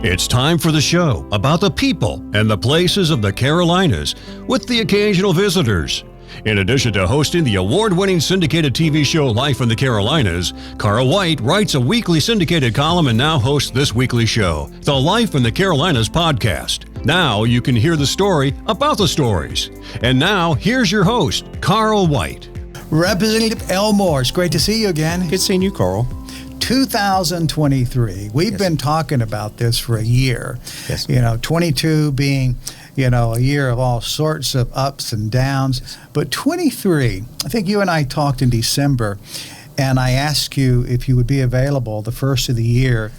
It's time for the show about the people and the places of the Carolinas with the occasional visitors. In addition to hosting the award-winning syndicated TV show Life in the Carolinas, Carl White writes a weekly syndicated column and now hosts this weekly show, the Life in the Carolinas podcast. Now you can hear the story about the stories. And now here's your host, Carl White. Representative Elmore, it's great to see you again. Good seeing you, Carl. 2023. We've been talking about this for a year. Yes. 22 being, a year of all sorts of ups and downs. Yes. But 23, I think you and I talked in December, and I asked you if you would be available the first of the year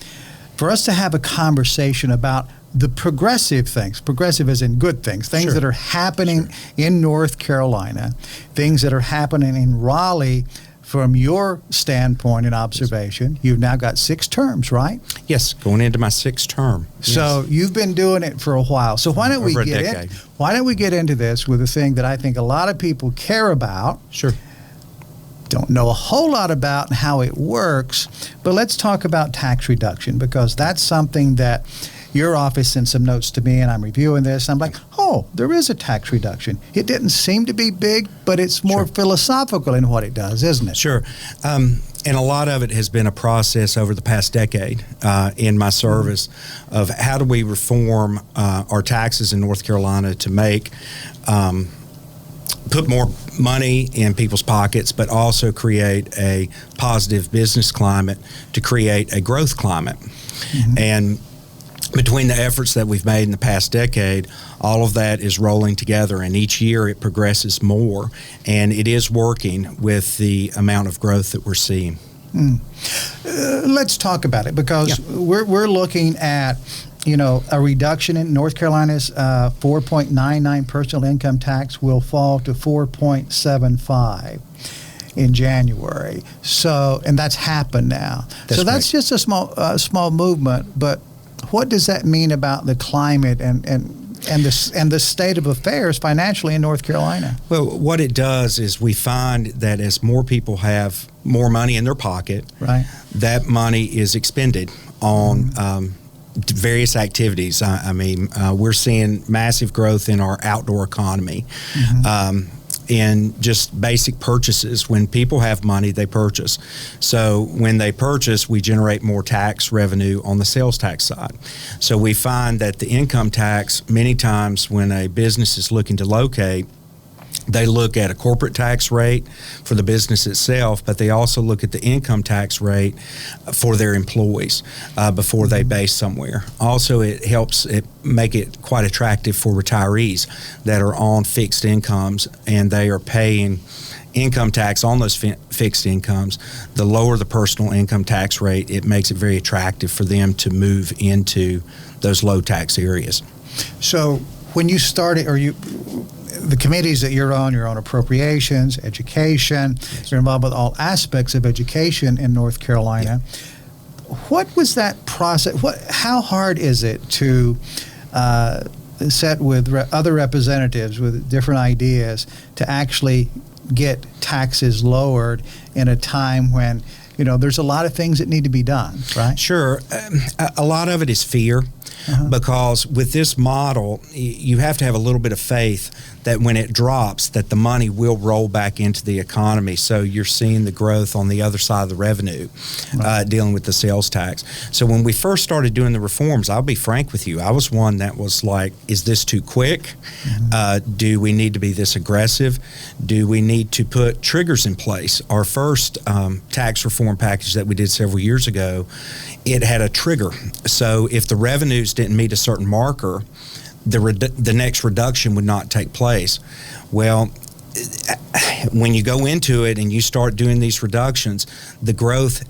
for us to have a conversation about the progressive things, progressive as in good things Sure. that are happening in North Carolina, things that are happening in Raleigh. From your standpoint and observation, you've now got 6 terms, right? Yes, going into my 6th term. So you've been doing it for a while. So why don't we get into this with a thing that I think a lot of people care about? Sure. Don't know a whole lot about how it works, but let's talk about tax reduction, because that's something that your office sent some notes to me, and I'm reviewing this. I'm like, oh, there is a tax reduction. It didn't seem to be big, but it's more philosophical in what it does, isn't it? Sure. And a lot of it has been a process over the past decade in my service of how do we reform our taxes in North Carolina to make put more money in people's pockets, but also create a positive business climate to create a growth climate. Mm-hmm. And between the efforts that we've made in the past decade, all of that is rolling together, and each year it progresses more, and it is working with the amount of growth that we're seeing. Let's talk about it, because we're looking at a reduction in North Carolina's 4.99 personal income tax will fall to 4.75 in January. So, and that's happened now. That's just a small movement, but what does that mean about the climate and the state of affairs financially in North Carolina? Well, what it does is we find that as more people have more money in their pocket, right, that money is expended on various activities. We're seeing massive growth in our outdoor economy. In just basic purchases. When people have money, they purchase. So when they purchase, we generate more tax revenue on the sales tax side. So we find that the income tax, many times when a business is looking to locate, they look at a corporate tax rate for the business itself, but they also look at the income tax rate for their employees before they base somewhere. Also, it helps make it quite attractive for retirees that are on fixed incomes and they are paying income tax on those fixed incomes. The lower the personal income tax rate, it makes it very attractive for them to move into those low tax areas. So when you started, the committees that you're on appropriations, education, you're involved with all aspects of education in North Carolina. What was that process? How hard is it to set with other representatives with different ideas to actually get taxes lowered in a time when there's a lot of things that need to be done, right? Sure. A lot of it is fear. Because with this model, you have to have a little bit of faith that when it drops, that the money will roll back into the economy. So you're seeing the growth on the other side of the revenue, dealing with the sales tax. So when we first started doing the reforms, I'll be frank with you, I was one that was like, is this too quick? Do we need to be this aggressive? Do we need to put triggers in place? Our first tax reform package that we did several years ago, it had a trigger. So if the revenues didn't meet a certain marker, the next reduction would not take place. Well, when you go into it and you start doing these reductions, the growth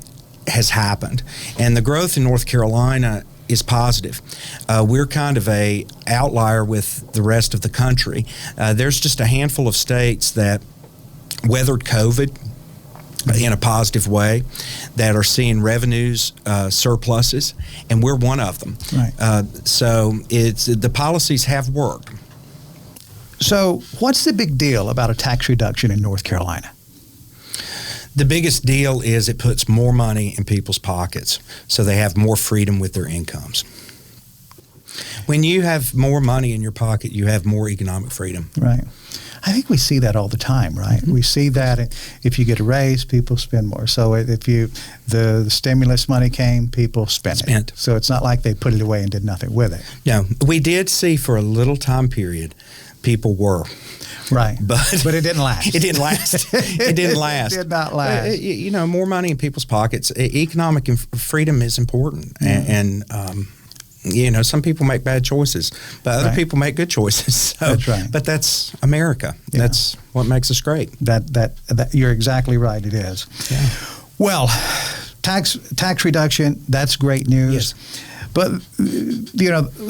has happened. And the growth in North Carolina is positive. We're kind of a outlier with the rest of the country. There's just a handful of states that weathered COVID in a positive way, that are seeing revenues surpluses, and we're one of them. Right. So the policies have worked. So what's the big deal about a tax reduction in North Carolina? The biggest deal is it puts more money in people's pockets, so they have more freedom with their incomes. When you have more money in your pocket, you have more economic freedom. Right. I think we see that all the time, right? We see that if you get a raise, people spend more. So if the stimulus money came, people spent it. So it's not like they put it away and did nothing with it. No, we did see for a little time period, people were. Right. But it didn't last. It didn't last. It didn't last. It did not last. More money in people's pockets. Economic freedom is important. And some people make bad choices, but other people make good choices. So, that's right. But that's America. Yeah. That's what makes us great. That you're exactly right. It is. Yeah. Well, tax reduction. That's great news. Yes. But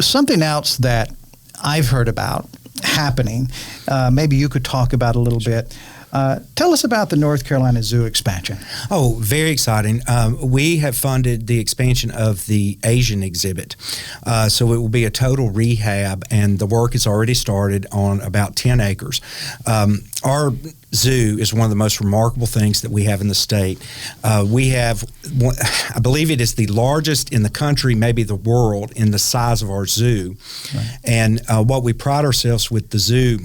something else that I've heard about happening. Maybe you could talk about a little bit. Tell us about the North Carolina Zoo expansion. Oh, very exciting. We have funded the expansion of the Asian exhibit. So it will be a total rehab, and the work has already started on about 10 acres. Our zoo is one of the most remarkable things that we have in the state. We have, I believe it is the largest in the country, maybe the world, in the size of our zoo. Right. And what we pride ourselves with the zoo,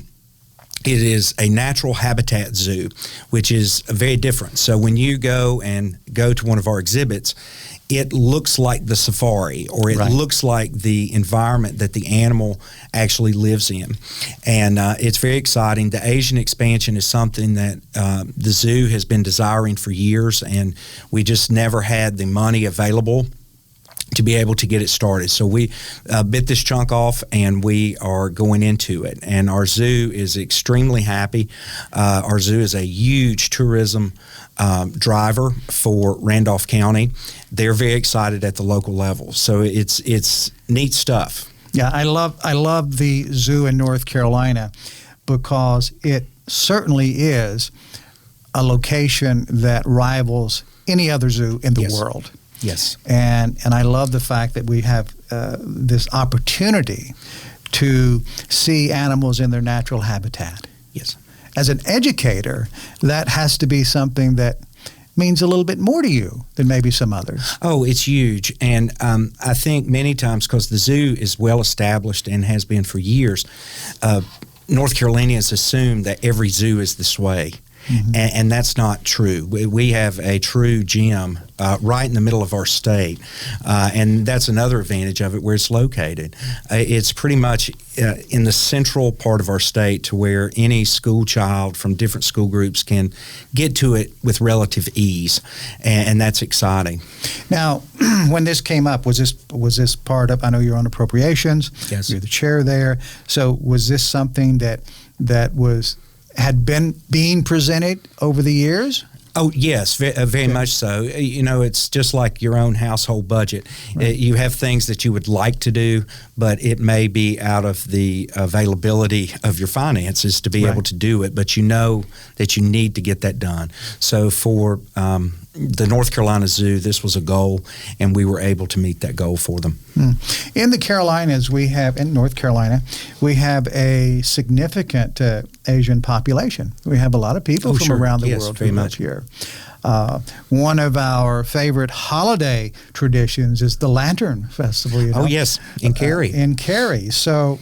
it is a natural habitat zoo, which is very different. So when you go to one of our exhibits, it looks like the safari, or it looks like the environment that the animal actually lives in. And it's very exciting. The Asian expansion is something that the zoo has been desiring for years, and we just never had the money available to be able to get it started. So we bit this chunk off, and we are going into it. And our zoo is extremely happy. Our zoo is a huge tourism driver for Randolph County. They're very excited at the local level. So it's neat stuff. Yeah, I love the zoo in North Carolina because it certainly is a location that rivals any other zoo in the world. Yes. And I love the fact that we have this opportunity to see animals in their natural habitat. Yes. As an educator, that has to be something that means a little bit more to you than maybe some others. Oh, it's huge. And I think many times, because the zoo is well established and has been for years, North Carolinians assume that every zoo is this way. Mm-hmm. And that's not true. We have a true gem right in the middle of our state, and that's another advantage of it, where it's located. It's pretty much in the central part of our state, to where any school child from different school groups can get to it with relative ease, and that's exciting. Now, when this came up, was this part of? I know you're on Appropriations. Yes, you're the chair there. So was this something that had been being presented over the years? Oh, yes, very much so. It's just like your own household budget. Right. You have things that you would like to do, but it may be out of the availability of your finances to be able to do it, but you know that you need to get that done. So for the North Carolina Zoo, this was a goal, and we were able to meet that goal for them. In the Carolinas, in North Carolina, we have a significant Asian population. We have a lot of people from around the world who live here. One of our favorite holiday traditions is the Lantern Festival. Oh, yes, in Cary. In Cary. So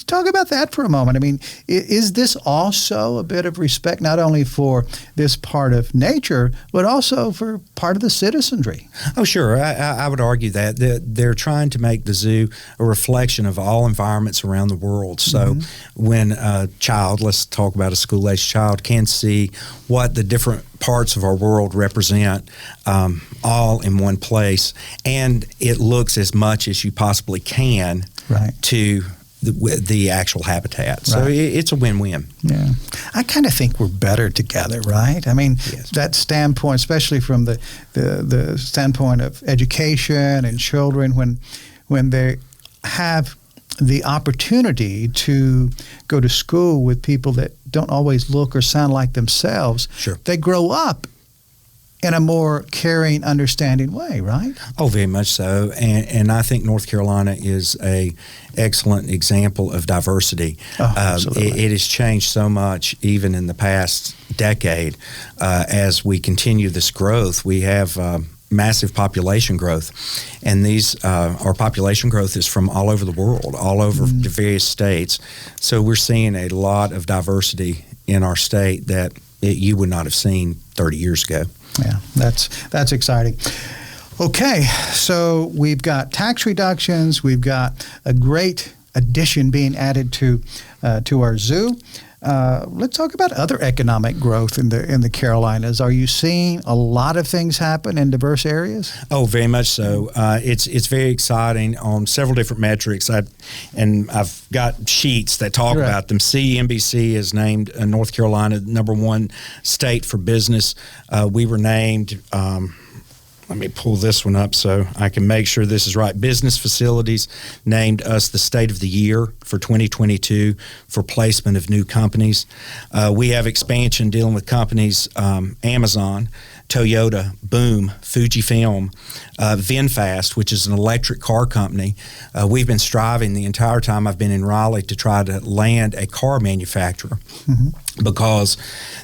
talk about that for a moment. I mean, is this also a bit of respect not only for this part of nature, but also for part of the citizenry? Oh, sure. I would argue that. They're trying to make the zoo a reflection of all environments around the world. So when a child, let's talk about a school-aged child, can see what the different parts of our world represent all in one place, and it looks as much as you possibly can to the actual habitat. So it's a win-win. Yeah. I kind of think we're better together, right? I mean, that standpoint, especially from the standpoint of education and children, when they have the opportunity to go to school with people that don't always look or sound like themselves, they grow up in a more caring, understanding way, right? Oh, very much so. And I think North Carolina is a excellent example of diversity. It has changed so much, even in the past decade. As we continue this growth, we have massive population growth, and our population growth is from all over the world, all over the various states. So we're seeing a lot of diversity in our state that you would not have seen 30 years ago. Yeah, that's exciting. Okay, so we've got tax reductions. We've got a great addition being added to our zoo. Let's talk about other economic growth in the Carolinas. Are you seeing a lot of things happen in diverse areas? Oh, very much so. It's very exciting on several different metrics. I've got sheets that talk about them. CNBC has named North Carolina number one state for business. We were named. Let me pull this one up so I can make sure this is right. Business Facilities named us the State of the Year for 2022 for placement of new companies. We have expansion dealing with companies, Amazon, Toyota, Boom, Fujifilm, VinFast, which is an electric car company. We've been striving the entire time I've been in Raleigh to try to land a car manufacturer, because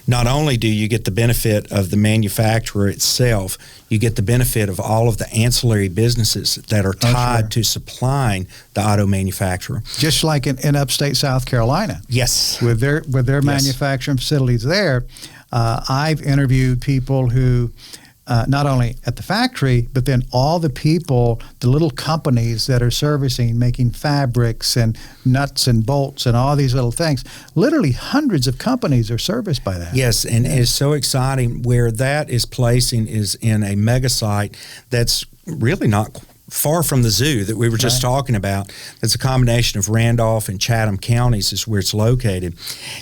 not only do you get the benefit of the manufacturer itself, you get the benefit of all of the ancillary businesses that are tied to supplying the auto manufacturer. Just like in upstate South Carolina. Yes. With their manufacturing facilities there. I've interviewed people who, not only at the factory, but then all the people, the little companies that are servicing, making fabrics and nuts and bolts and all these little things. Literally hundreds of companies are serviced by that. Yes, and it's so exciting. Where that is placing is in a mega site that's really not far from the zoo that we were just talking about. It's a combination of Randolph and Chatham counties is where it's located.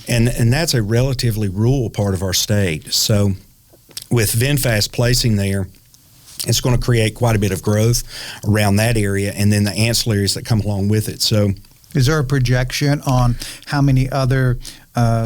And that's a relatively rural part of our state. So with VinFast placing there, it's going to create quite a bit of growth around that area, and then the ancillaries that come along with it. So is there a projection on how many other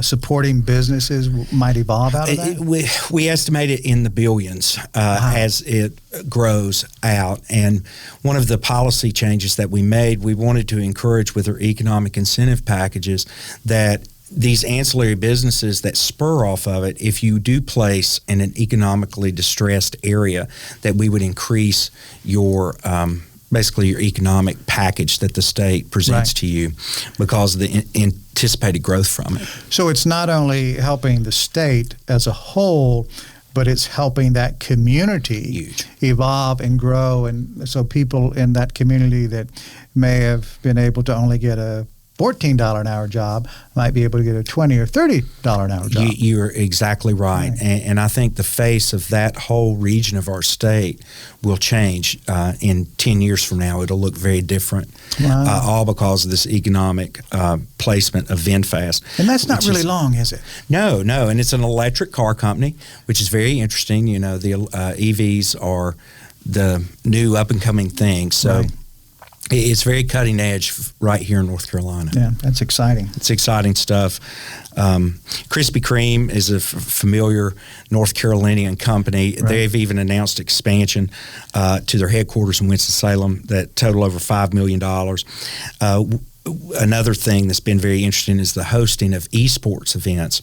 supporting businesses might evolve out of that? We estimate it in the billions as it grows out. And one of the policy changes that we made, we wanted to encourage with our economic incentive packages that these ancillary businesses that spur off of it, if you do place in an economically distressed area, that we would increase your basically your economic package that the state presents to you because of the anticipated growth from it. So it's not only helping the state as a whole, but it's helping that community evolve and grow. And so people in that community that may have been able to only get a $14 an hour job might be able to get a $20 or $30 an hour job. You're exactly right. And I think the face of that whole region of our state will change in 10 years from now. It'll look very different, all because of this economic placement of VinFast. And that's not really long, is it? No. And it's an electric car company, which is very interesting. You know, the EVs are the new up-and-coming thing. So it's very cutting edge right here in North Carolina. Yeah, that's exciting. It's exciting stuff. Krispy Kreme is a familiar North Carolinian company. They've even announced expansion to their headquarters in Winston-Salem that total over $5 million. Another thing that's been very interesting is the hosting of esports events.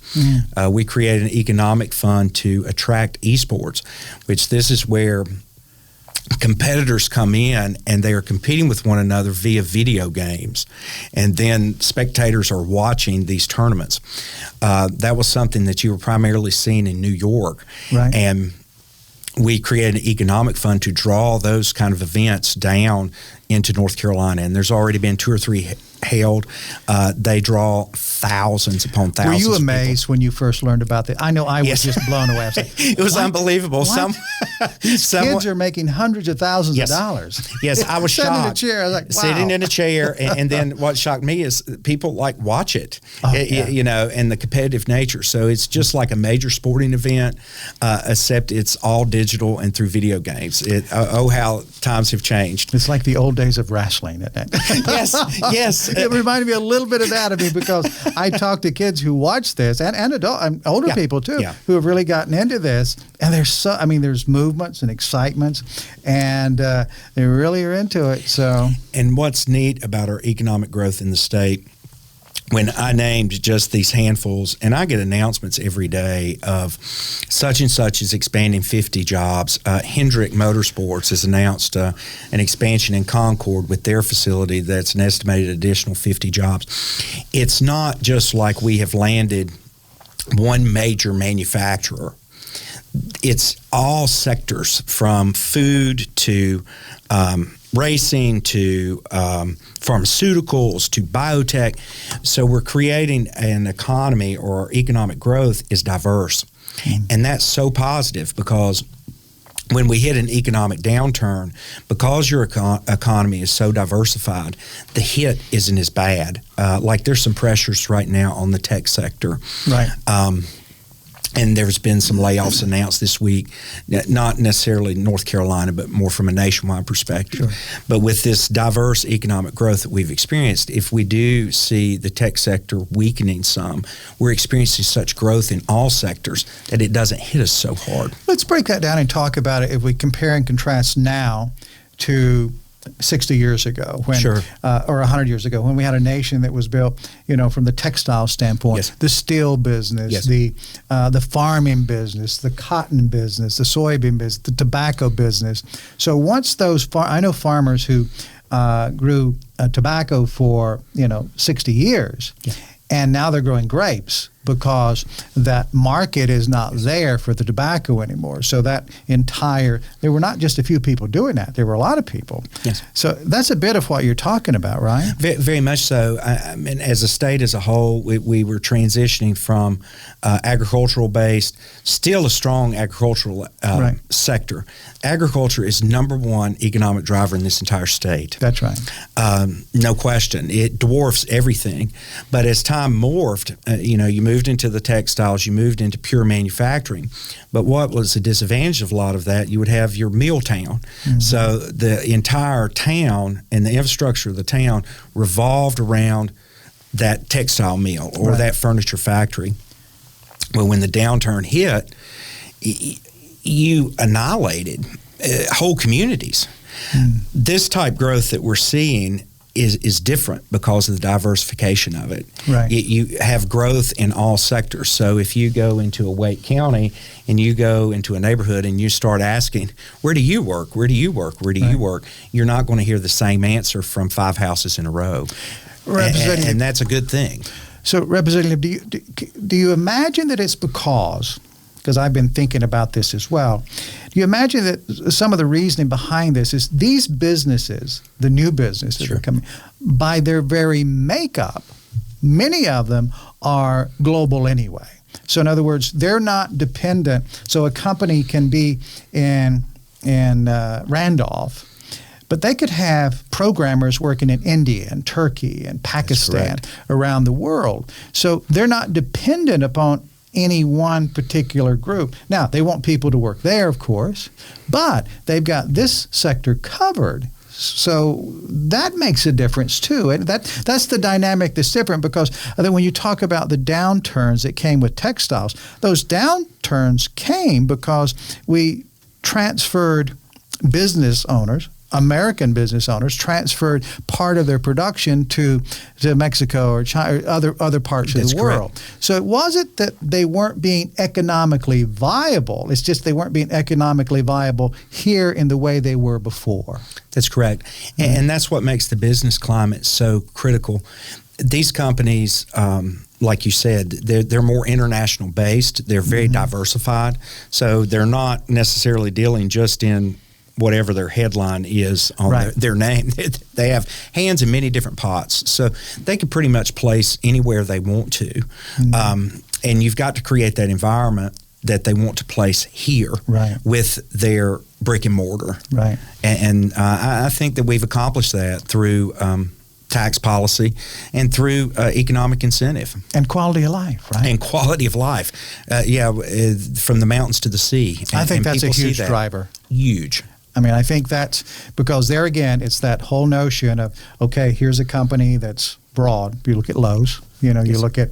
We created an economic fund to attract esports, which this is where competitors come in and they are competing with one another via video games, and then spectators are watching these tournaments. That was something that you were primarily seeing in New York, and we created an economic fund to draw those kind of events down into North Carolina, and there's already been 2 or 3 held. They draw thousands upon thousands. Were you amazed when you first learned about that? I know I was just blown away. I was like, it was unbelievable. These kids are making hundreds of thousands of dollars. Yes, I was shocked. Sitting in a chair, I was like, wow. Sitting in a chair, and then what shocked me is people watch it, you know, and the competitive nature. So it's just like a major sporting event, except it's all digital and through video games. How times have changed. It's like the old days of wrestling. Yes. It reminded me a little bit of that because I talk to kids who watch this and older people too, who have really gotten into this. And there's movements and excitements, and they really are into it. So, and what's neat about our economic growth in the state, when I named just these handfuls, and I get announcements every day of such and such is expanding 50 jobs. Hendrick Motorsports has announced an expansion in Concord with their facility that's an estimated additional 50 jobs. It's not just like we have landed one major manufacturer. It's all sectors from food to racing to pharmaceuticals to biotech. So we're creating an economy, or economic growth is diverse. And that's so positive, because when we hit an economic downturn, because your economy is so diversified, the hit isn't as bad. Like there's some pressures right now on the tech sector. Right. And there's been some layoffs announced this week, not necessarily North Carolina, but more from a nationwide perspective. Sure. But with this diverse economic growth that we've experienced, if we do see the tech sector weakening some, we're experiencing such growth in all sectors that it doesn't hit us so hard. Let's break that down and talk about it if we compare and contrast now to 60 years ago, when, Sure. Or 100 years ago, when we had a nation that was built, from the textile standpoint, Yes. the steel business, Yes. the farming business, the cotton business, the soybean business, the tobacco business. So once those, I know farmers who grew tobacco for 60 years, Yeah. and now they're growing grapes because that market is not there for the tobacco anymore. So that there were not just a few people doing that. There were a lot of people. Yes. So that's a bit of what you're talking about, right? Very much so. I mean, as a state as a whole, we were transitioning from agricultural-based, still a strong agricultural Right. sector. Agriculture is number one economic driver in this entire state. That's right. No question. It dwarfs everything. But as time morphed, you moved into the textiles, you moved into pure manufacturing. But what was the disadvantage of a lot of that? You would have your mill town. Mm-hmm. So the entire town and the infrastructure of the town revolved around that textile mill or Right. that furniture factory. Well, when the downturn hit, you annihilated whole communities. Mm. This type growth that we're seeing is different because of the diversification of it. Right. You have growth in all sectors. So if you go into a Wake County and you go into a neighborhood and you start asking, where do you work? Where do you work? Where do you work? You're not going to hear the same answer from 5 houses in a row. And that's a good thing. So, Representative, do you imagine that it's because I've been thinking about this as well. Do you imagine that some of the reasoning behind this is these businesses, the new businesses Sure. that are coming, by their very makeup, many of them are global anyway. So in other words, they're not dependent. So a company can be in Randolph, but they could have programmers working in India and Turkey and Pakistan around the world. So they're not dependent upon any one particular group. Now, they want people to work there, of course, but they've got this sector covered. So that makes a difference too. And that's the dynamic that's different, because I think when you talk about the downturns that came with textiles, those downturns came because we transferred business owners, American business owners, transferred part of their production to Mexico or China or other parts of the world. Correct. So it wasn't that they weren't being economically viable. It's just they weren't being economically viable here in the way they were before. That's correct. And that's what makes the business climate so critical. These companies, like you said, they're more international based. They're very diversified. So they're not necessarily dealing just in whatever their headline is on their name. They have hands in many different pots. So they can pretty much place anywhere they want to. And you've got to create that environment that they want to place here with their brick and mortar. Right. And I think that we've accomplished that through tax policy and through economic incentive. And quality of life, right? And quality of life. From the mountains to the sea. I think that's a huge driver. Huge. I mean, I think that's because there again, it's that whole notion of, okay, here's a company that's broad. If you look at Lowe's, you look at,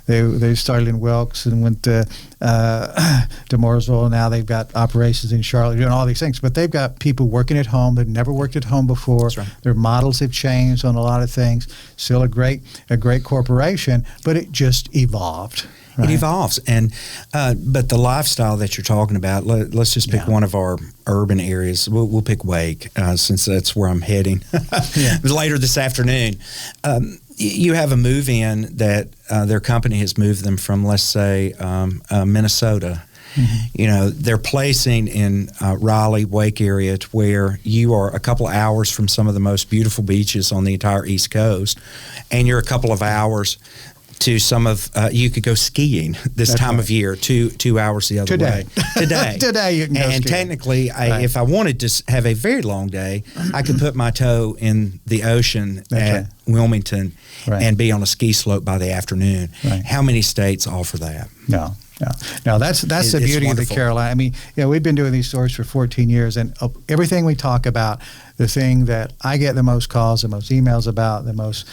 they started in Wilkes and went to Mooresville, and now they've got operations in Charlotte, doing all these things. But they've got people working at home that never worked at home before. That's right. Their models have changed on a lot of things. Still a great corporation, but it just evolved. Right. It evolves, and but the lifestyle that you're talking about. Let's just pick one of our urban areas. We'll pick Wake, since that's where I'm heading later this afternoon. You have a move-in that their company has moved them from, let's say, Minnesota. Mm-hmm. They're placing in Raleigh, Wake area, to where you are a couple of hours from some of the most beautiful beaches on the entire East Coast, and you're a couple of hours to some of you could go skiing this time of year, 2 hours the other way. Today you can go and skiing. Technically, if I wanted to have a very long day, I could put my toe in the ocean at Wilmington and be on a ski slope by the afternoon. Right. How many states offer that? No. That's the beauty of the Carolina. I mean, we've been doing these stories for 14 years, and everything we talk about, the thing that I get the most calls, the most emails about, the most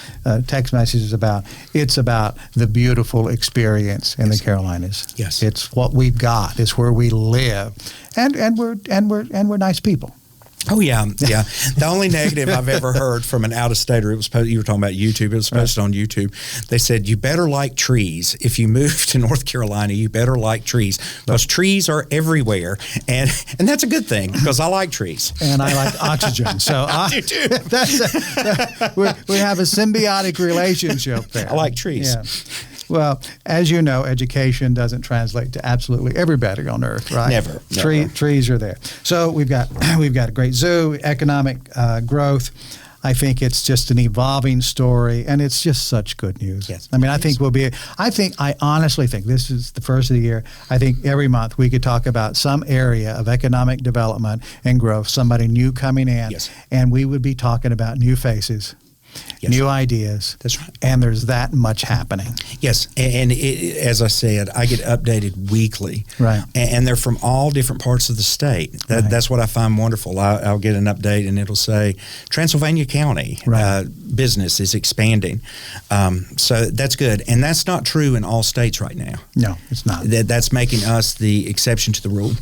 text messages about, it's about the beautiful experience in the Carolinas. Yes, it's what we've got. It's where we live, and we're nice people. Oh yeah. The only negative I've ever heard from an out-of-stater, you were talking about YouTube. It was posted on YouTube. They said you better like trees. If you move to North Carolina, you better like trees because trees are everywhere, and that's a good thing because I like trees and I like oxygen. So I do too. We have a symbiotic relationship there. I like trees. Yeah. Well, as you know, education doesn't translate to absolutely everybody on Earth, right? Never. Trees are there. So we've got a great zoo, economic growth. I think it's just an evolving story, and it's just such good news. Yes, I mean, I honestly think this is the first of the year. I think every month we could talk about some area of economic development and growth, somebody new coming in, and we would be talking about new faces. New ideas. That's right. And there's that much happening. Yes. And as I said, I get updated weekly. Right. And they're from all different parts of the state. That's what I find wonderful. I'll get an update and it'll say Transylvania County business is expanding. So that's good. And that's not true in all states right now. No, it's not. That's making us the exception to the rule.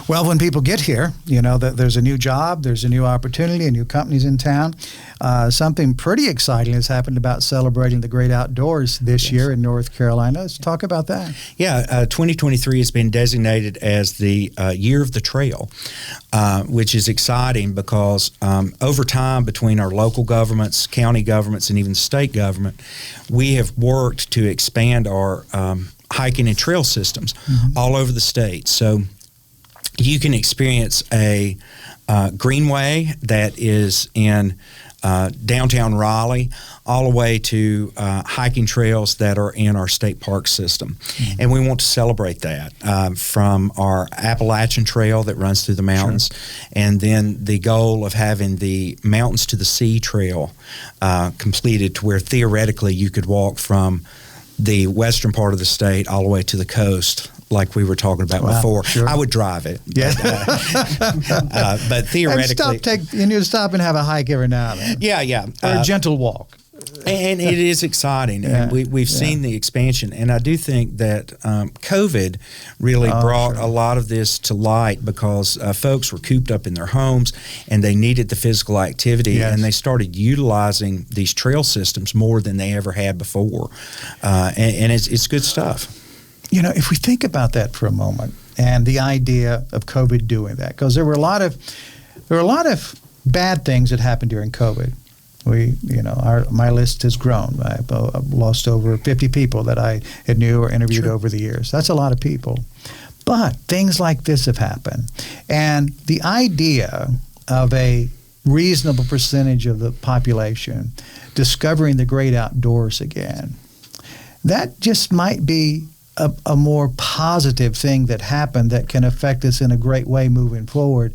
Well, when people get here, that there's a new job, there's a new opportunity, new companies in town. Something pretty exciting has happened about celebrating the great outdoors this year in North Carolina. Let's talk about that. Yeah, 2023 has been designated as the Year of the Trail, which is exciting because over time between our local governments, county governments, and even the state government, we have worked to expand our hiking and trail systems all over the state. So you can experience a greenway that is in downtown Raleigh all the way to hiking trails that are in our state park system. And we want to celebrate that from our Appalachian Trail that runs through the mountains, and then the goal of having the Mountains to the Sea Trail completed to where theoretically you could walk from the western part of the state all the way to the coast, like we were talking about before. Sure. I would drive it. But theoretically... You need to stop and have a hike every now and then. Yeah. Or a gentle walk. And it is exciting. And we've seen the expansion. And I do think that COVID really brought a lot of this to light because folks were cooped up in their homes and they needed the physical activity. And they started utilizing these trail systems more than they ever had before. And it's good stuff. If we think about that for a moment, and the idea of COVID doing that, because there were a lot of bad things that happened during COVID. My list has grown. I've lost over 50 people that I had knew or interviewed over the years. That's a lot of people. But things like this have happened, and the idea of a reasonable percentage of the population discovering the great outdoors again, that just might be a more positive thing that happened that can affect us in a great way moving forward.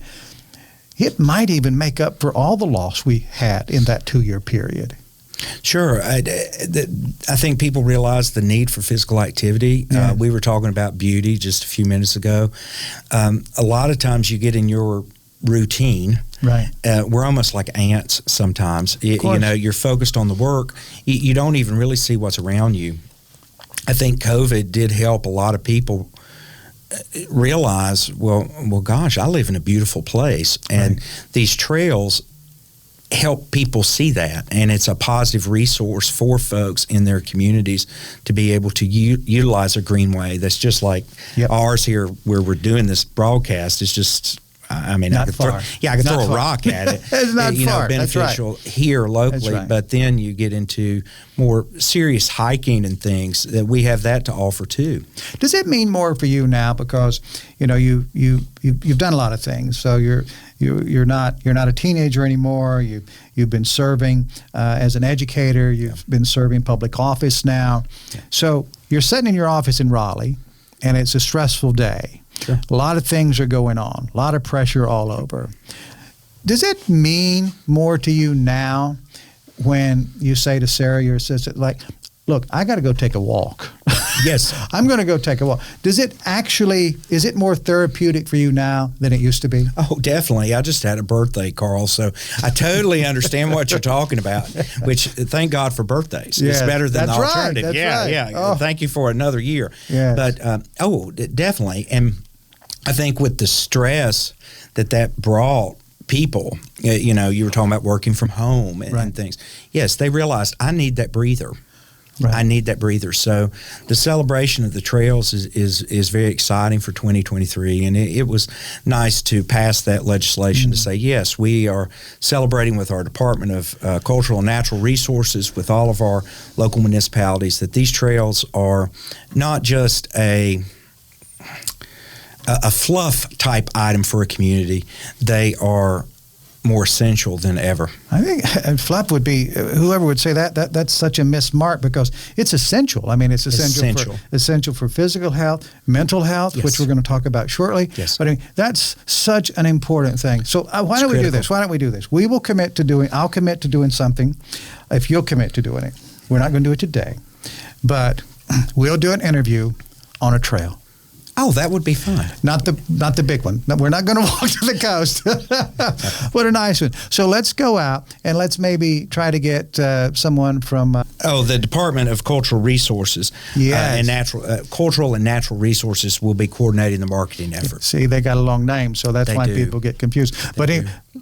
It might even make up for all the loss we had in that 2-year period. Sure. I think people realize the need for physical activity. We were talking about beauty just a few minutes ago. A lot of times you get in your routine. Right. We're almost like ants sometimes. You're focused on the work. You don't even really see what's around you. I think COVID did help a lot of people realize, well, gosh, I live in a beautiful place, and these trails help people see that, and it's a positive resource for folks in their communities to be able to utilize a greenway that's just like ours here where we're doing this broadcast. Is just, I mean, I could throw a rock at it. It's not far. Beneficial here locally, but then you get into more serious hiking and things that we have that to offer too. Does it mean more for you now because you've done a lot of things? So you're not a teenager anymore. You've been serving as an educator. You've been serving public office now. Yeah. So you're sitting in your office in Raleigh, and it's a stressful day. Sure. A lot of things are going on, a lot of pressure all over. Does it mean more to you now when you say to Sarah, your assistant, like, look, I got to go take a walk? Yes. I'm going to go take a walk. Is it more therapeutic for you now than it used to be? Oh, definitely. I just had a birthday, Carl, so I totally understand what you're talking about, which thank God for birthdays. Yeah, it's better than the alternative. That's right. Yeah. Oh. Thank you for another year. Yes. But, definitely. And I think with the stress that brought people, you were talking about working from home and things. Yes, they realized I need that breather. Right. I need that breather. So the celebration of the trails is very exciting for 2023, and it was nice to pass that legislation to say, yes, we are celebrating with our Department of Cultural and Natural Resources, with all of our local municipalities, that these trails are not just a fluff type item for a community. They are more essential than ever. I think fluff would be, whoever would say that's such a mismark, because it's essential. I mean, it's essential for physical health, mental health, yes, which we're going to talk about shortly. Yes. But I mean, that's such an important thing. So why don't we do this? Why don't we do this? We will commit to doing, I'll commit to doing something if you'll commit to doing it. We're not going to do it today, but we'll do an interview on a trail. Oh, that would be fun. Not the big one. No, we're not going to walk to the coast. What a nice one. So let's go out and let's maybe try to get someone from... the Department of Cultural Resources and Cultural and Natural Resources will be coordinating the marketing effort. See, they got a long name, so that's why people get confused. But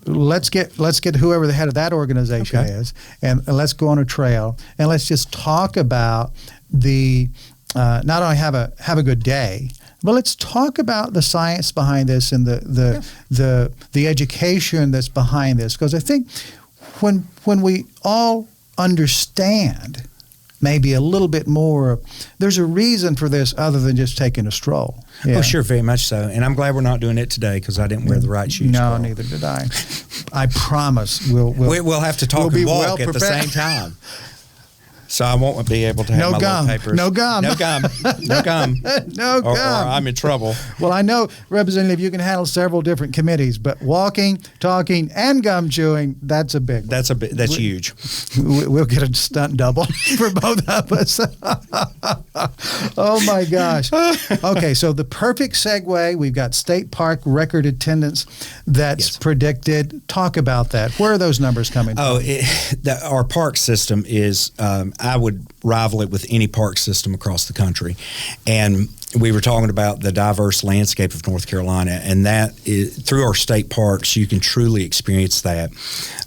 let's get whoever the head of that organization is, and let's go on a trail, and let's just talk about the... not only have a good day, but let's talk about the science behind this and the education that's behind this. Because I think when we all understand maybe a little bit more, there's a reason for this other than just taking a stroll. Yeah. Oh, sure, very much so. And I'm glad we're not doing it today because I didn't wear the right shoes. No, Carl. Neither did I. I promise we'll have to talk and walk at the same time. So I won't be able to have my little papers. No gum. No gum. No gum. No gum. Or I'm in trouble. Well, I know, Representative, you can handle several different committees, but walking, talking, and gum chewing, that's a big one. That's huge. We'll get a stunt double for both of us. Oh, my gosh. Okay, so the perfect segue, we've got state park record attendance that's predicted. Talk about that. Where are those numbers coming from? Our park system is... I would rival it with any park system across the country. And we were talking about the diverse landscape of North Carolina, and that is, through our state parks, you can truly experience that.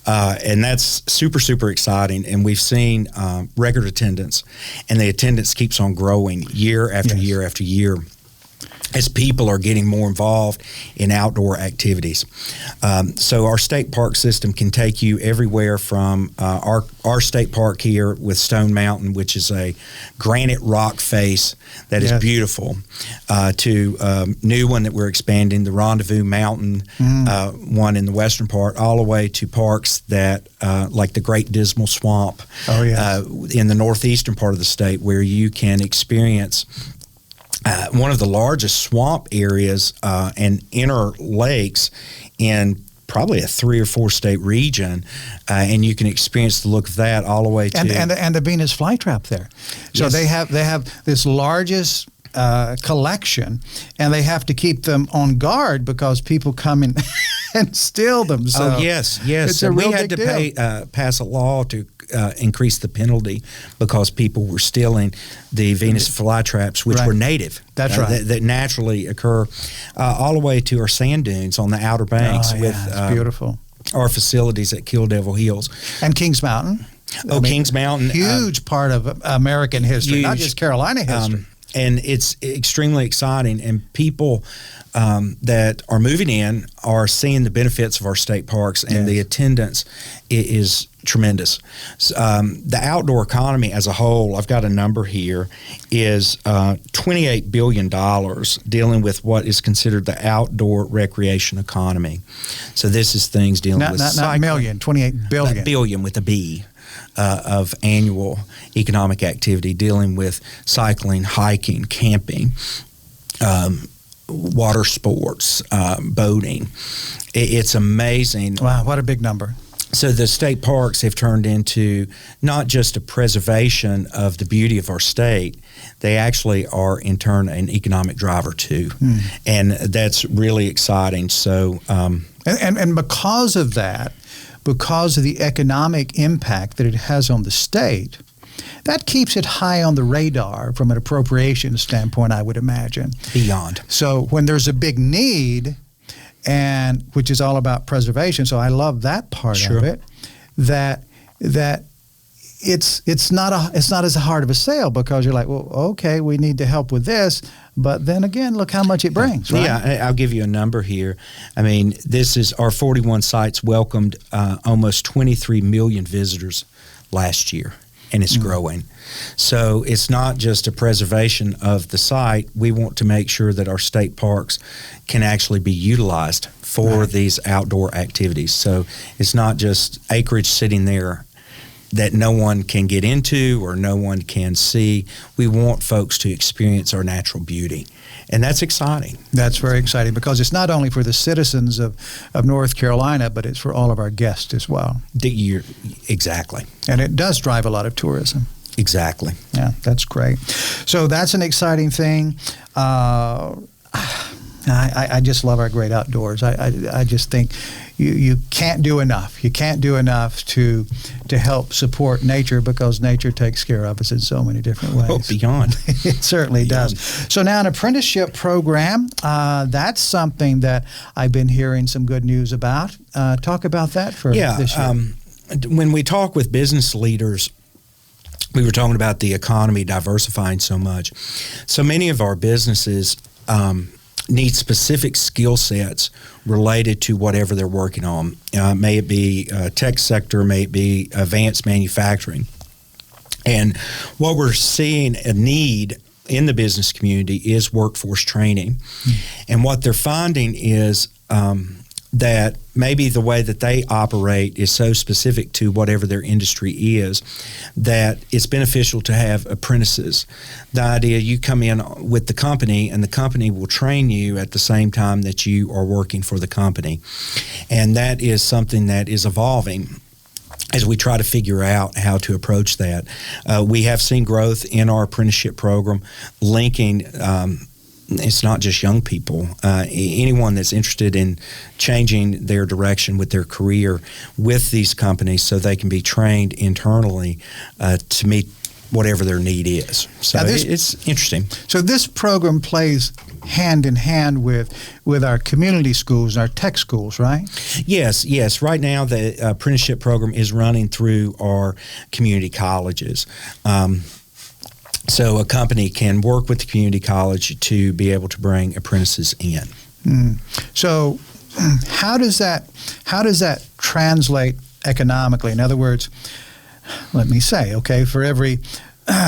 And that's super, super exciting. And we've seen record attendance, and the attendance keeps on growing year after year after year, as people are getting more involved in outdoor activities. So our state park system can take you everywhere from our state park here with Stone Mountain, which is a granite rock face that is beautiful, to new one that we're expanding, the Rendezvous Mountain one in the western part, all the way to parks that like the Great Dismal Swamp in the northeastern part of the state, where you can experience one of the largest swamp areas and inner lakes in probably a 3 or 4 state region, and you can experience the look of that all the way to and the Venus flytrap there. So they have this largest collection, and they have to keep them on guard because people come in and steal them. So yes. It's a And real we had big to deal. pass a law to increase the penalty because people were stealing the Venus flytraps, which Right. were native. That's right. That naturally occur all the way to our sand dunes on the Outer Banks with it's beautiful. our facilities at Kill Devil Hills. And Kings Mountain. Kings Mountain. Huge part of American history, not huge, just Carolina history. And it's extremely exciting. And people that are moving in are seeing the benefits of our state parks, and the attendance is tremendous. The outdoor economy as a whole, I've got a number here, is $28 billion dealing with what is considered the outdoor recreation economy. So this is things dealing with not million, 28 billion. Billion with a B. Of annual economic activity dealing with cycling, hiking, camping, water sports, boating. It's amazing. Wow, what a big number. So the state parks have turned into not just a preservation of the beauty of our state, they actually are in turn an economic driver too. And that's really exciting. So and because of that, because of the economic impact that it has on the state, that keeps it high on the radar from an appropriations standpoint, I would imagine. Beyond. So when there's a big need, and which is all about preservation, so I love that part of it, that it's not as hard of a sale because you're like, well, okay, we need to help with this, but then again, look how much it brings, right? Yeah, I'll give you a number here. I mean, this is our 41 sites welcomed almost 23 million visitors last year, and it's growing. So it's not just a preservation of the site. We want to make sure that our state parks can actually be utilized for these outdoor activities. So it's not just acreage sitting there that no one can get into or no one can see. We want folks to experience our natural beauty. And that's exciting. That's very exciting because it's not only for the citizens of North Carolina, but it's for all of our guests as well. Exactly. And it does drive a lot of tourism. Exactly. Yeah, that's great. So that's an exciting thing. I just love our great outdoors. I just think you can't do enough. You can't do enough to help support nature because nature takes care of us in so many different ways. Oh, beyond. It certainly does. So now an apprenticeship program, that's something that I've been hearing some good news about. Talk about that for this year. When we talk with business leaders, we were talking about the economy diversifying so much. So many of our businesses need specific skill sets related to whatever they're working on. May it be tech sector, may it be advanced manufacturing. And what we're seeing a need in the business community is workforce training. And what they're finding is that maybe the way that they operate is so specific to whatever their industry is that it's beneficial to have apprentices. The idea you come in with the company and the company will train you at the same time that you are working for the company. And that is something that is evolving as we try to figure out how to approach that. We have seen growth in our apprenticeship program linking it's not just young people. Anyone that's interested in changing their direction with their career with these companies so they can be trained internally to meet whatever their need is. So it's interesting. So this program plays hand in hand with our community schools and our tech schools, right? Yes. Right now the apprenticeship program is running through our community colleges. So a company can work with the community college to be able to bring apprentices in. So how does that translate economically? In other words, let me say, okay, for every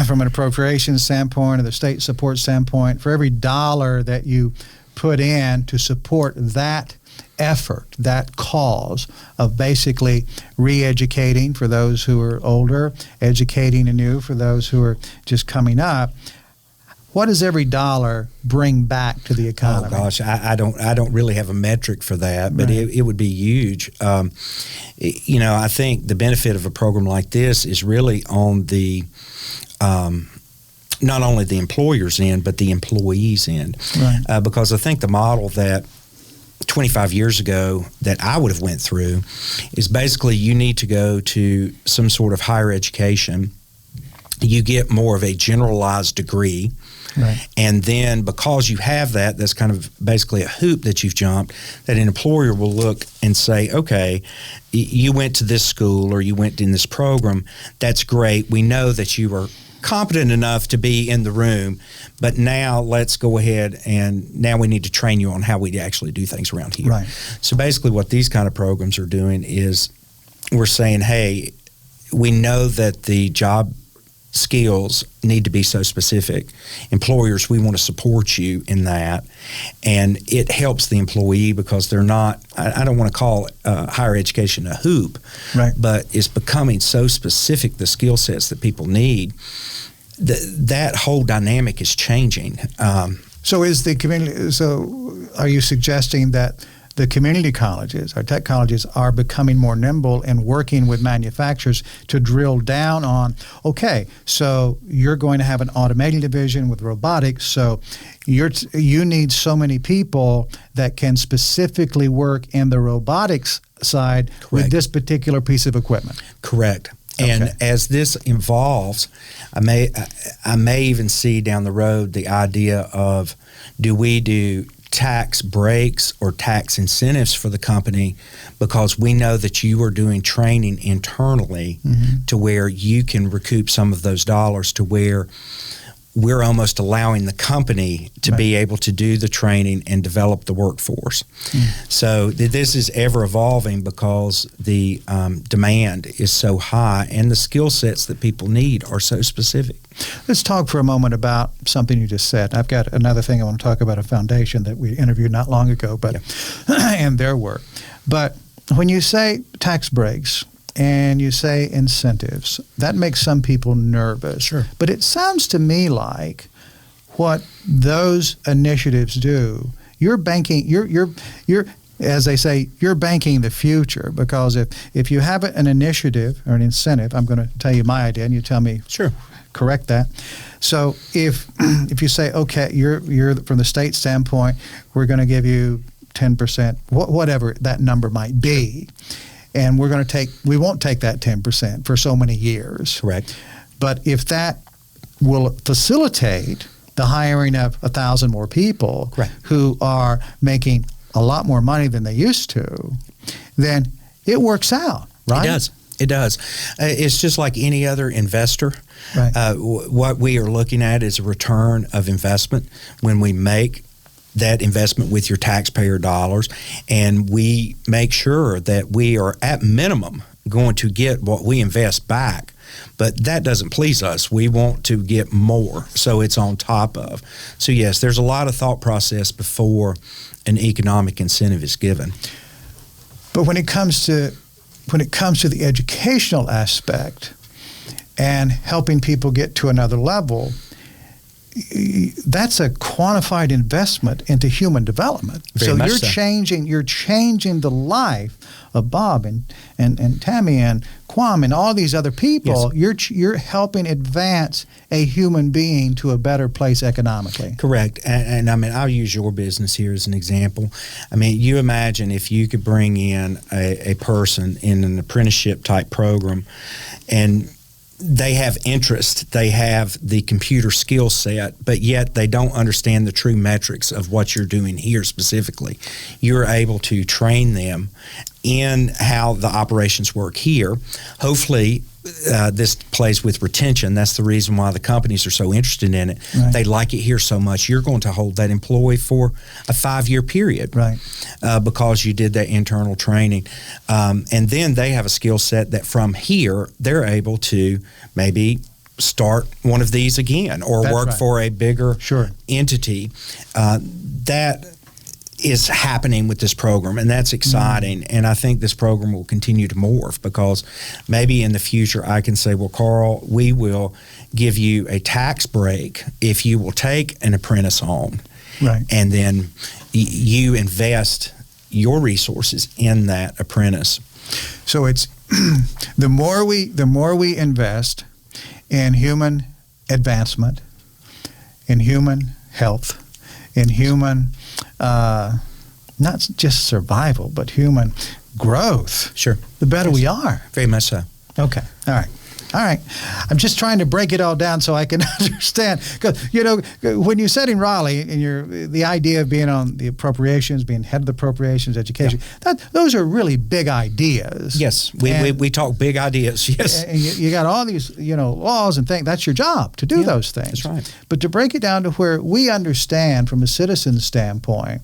from an appropriations standpoint or the state support standpoint, for every dollar that you put in to support that effort, that cause of basically re-educating for those who are older, educating anew for those who are just coming up, what does every dollar bring back to the economy? Oh gosh, I don't really have a metric for that, but it would be huge. I think the benefit of a program like this is really on the not only the employer's end, but the employee's end. Right. Because I think the model that 25 years ago that I would have went through is basically you need to go to some sort of higher education. You get more of a generalized degree. Right. And then because you have that, that's kind of basically a hoop that you've jumped, that an employer will look and say, okay, you went to this school or you went in this program. That's great. We know that you are competent enough to be in the room, but now let's go ahead and now we need to train you on how we actually do things around here. Right. So basically what these kind of programs are doing is we're saying, hey, we know that the job skills need to be so specific. Employers, we want to support you in that. And it helps the employee because they're not, I don't want to call higher education a hoop, Right. but it's becoming so specific, the skill sets that people need. That whole dynamic is changing. So is the community? So are you suggesting that the community colleges, our tech colleges, are becoming more nimble and working with manufacturers to drill down on, okay, so you're going to have an automating division with robotics, so you need so many people that can specifically work in the robotics side with this particular piece of equipment? Correct. And as this evolves, I may even see down the road the idea of, do we do tax breaks or tax incentives for the company because we know that you are doing training internally to where you can recoup some of those dollars, to where we're almost allowing the company to be able to do the training and develop the workforce. So this is ever evolving because the demand is so high and the skill sets that people need are so specific. Let's talk for a moment about something you just said. I've got another thing I want to talk about, a foundation that we interviewed not long ago, but and their work. But when you say tax breaks and you say incentives, that makes some people nervous. Sure. But it sounds to me like what those initiatives do, you're banking, you're as they say, you're banking the future, because if you have an initiative or an incentive, I'm going to tell you my idea and you tell me, Sure, correct that. So if you say, okay, you're from the state standpoint, we're going to give you 10%, whatever that number might be, and we won't take that 10% for so many years. correct. But if that will facilitate the hiring of 1,000 more people who are making a lot more money than they used to, then it works out, right? It does. It's just like any other investor. Right. What we are looking at is a return of investment when we make that investment with your taxpayer dollars, and we make sure that we are at minimum going to get what we invest back. But that doesn't please us. We want to get more, so it's on top of. So yes, there's a lot of thought process before an economic incentive is given. But when it comes to the educational aspect and helping people get to another level, that's a quantified investment into human development. Very much so. You're changing the life of Bob and Tammy and Kwame and all these other people. Yes. You're helping advance a human being to a better place economically. Correct. And I mean, I'll use your business here as an example. I mean, you imagine if you could bring in a person in an apprenticeship type program, and they have interest, they have the computer skill set, but yet they don't understand the true metrics of what you're doing here specifically. You're able to train them in how the operations work here. Hopefully, this plays with retention. That's the reason why the companies are so interested in it. Right. They like it here so much. You're going to hold that employee for a 5-year period, right? Because you did that internal training. And then they have a skill set that from here, they're able to maybe start one of these again or work for a bigger entity. That is happening with this program, and that's exciting. And I think this program will continue to morph, because maybe in the future I can say, well, Carl, we will give you a tax break if you will take an apprentice on, and then you invest your resources in that apprentice. So it's the more we invest in human advancement, in human health, in human not just survival, but human growth, Sure. the better we are. Very much so. Okay. All right. I'm just trying to break it all down so I can understand. Because, when you said in Raleigh, and the idea of being on the appropriations, being head of the appropriations, education, those are really big ideas. Yes. We talk big ideas. Yes. And you got all these, laws and things. That's your job to do those things. That's right. But to break it down to where we understand from a citizen's standpoint,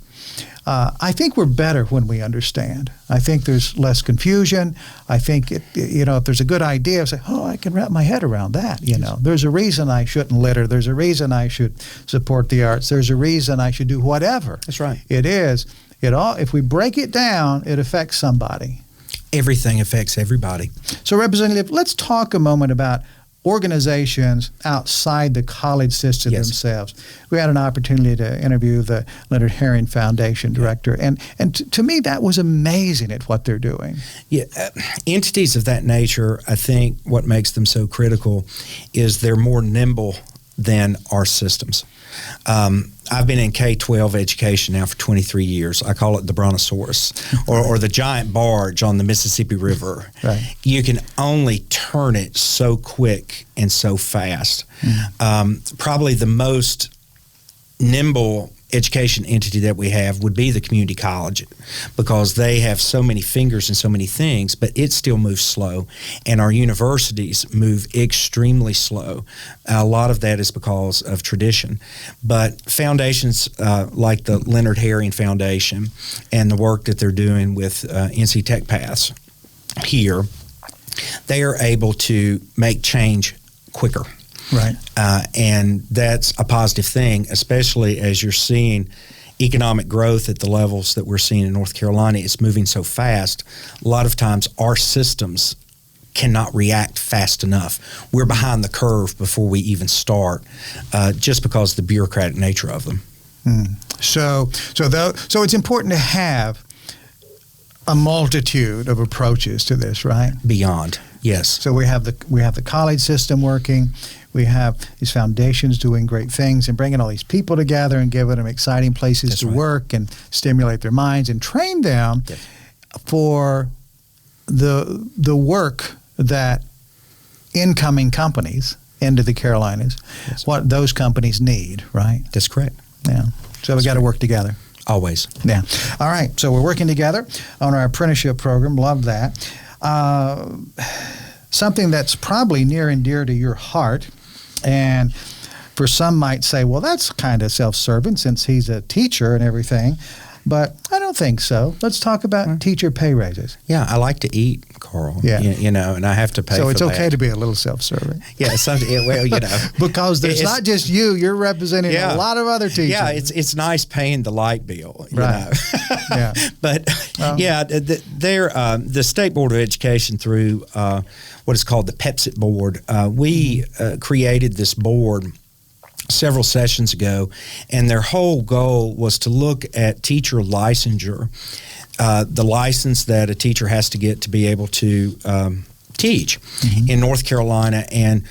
I think we're better when we understand. I think there's less confusion. I think, if there's a good idea, say, I can wrap my head around that. There's a reason I shouldn't litter. There's a reason I should support the arts. There's a reason I should do whatever. That's right. It is. If we break it down, it affects somebody. Everything affects everybody. So, Representative, let's talk a moment about organizations outside the college system themselves. We had an opportunity to interview the Leonard Herring Foundation director, and to me that was amazing at what they're doing. Yeah, entities of that nature, I think what makes them so critical is they're more nimble than our systems. I've been in K-12 education now for 23 years. I call it the Brontosaurus, or the giant barge on the Mississippi River. Right. You can only turn it so quick and so fast. Probably the most nimble education entity that we have would be the community college, because they have so many fingers and so many things, but it still moves slow. And our universities move extremely slow. A lot of that is because of tradition. But foundations like the Leonard Herring Foundation and the work that they're doing with NC Tech Paths here, they are able to make change quicker. Right. And that's a positive thing, especially as you're seeing economic growth at the levels that we're seeing in North Carolina. It's moving so fast. A lot of times our systems cannot react fast enough. We're behind the curve before we even start, just because of the bureaucratic nature of them. So it's important to have a multitude of approaches to this, right? Beyond, yes. So we have the college system working. We have these foundations doing great things and bringing all these people together and giving them exciting places to work and stimulate their minds and train them for the work that incoming companies into the Carolinas, what those companies need, right? That's correct. Yeah. So we got to work together. Always. Yeah. All right. So we're working together on our apprenticeship program. Love that. Something that's probably near and dear to your heart, and for some might say, well, that's kind of self-serving since he's a teacher and everything. But I don't think so. Let's talk about teacher pay raises. Yeah, I like to eat, Carl. Yeah. And I have to pay for that. So it's okay to be a little self-serving. Yeah, Because there's not just you. You're representing a lot of other teachers. Yeah, it's nice paying the light bill. Right. Yeah. But, the State Board of Education through what is called the PEPSIT Board, we created this board several sessions ago, and their whole goal was to look at teacher licensure, the license that a teacher has to get to be able to teach in North Carolina, and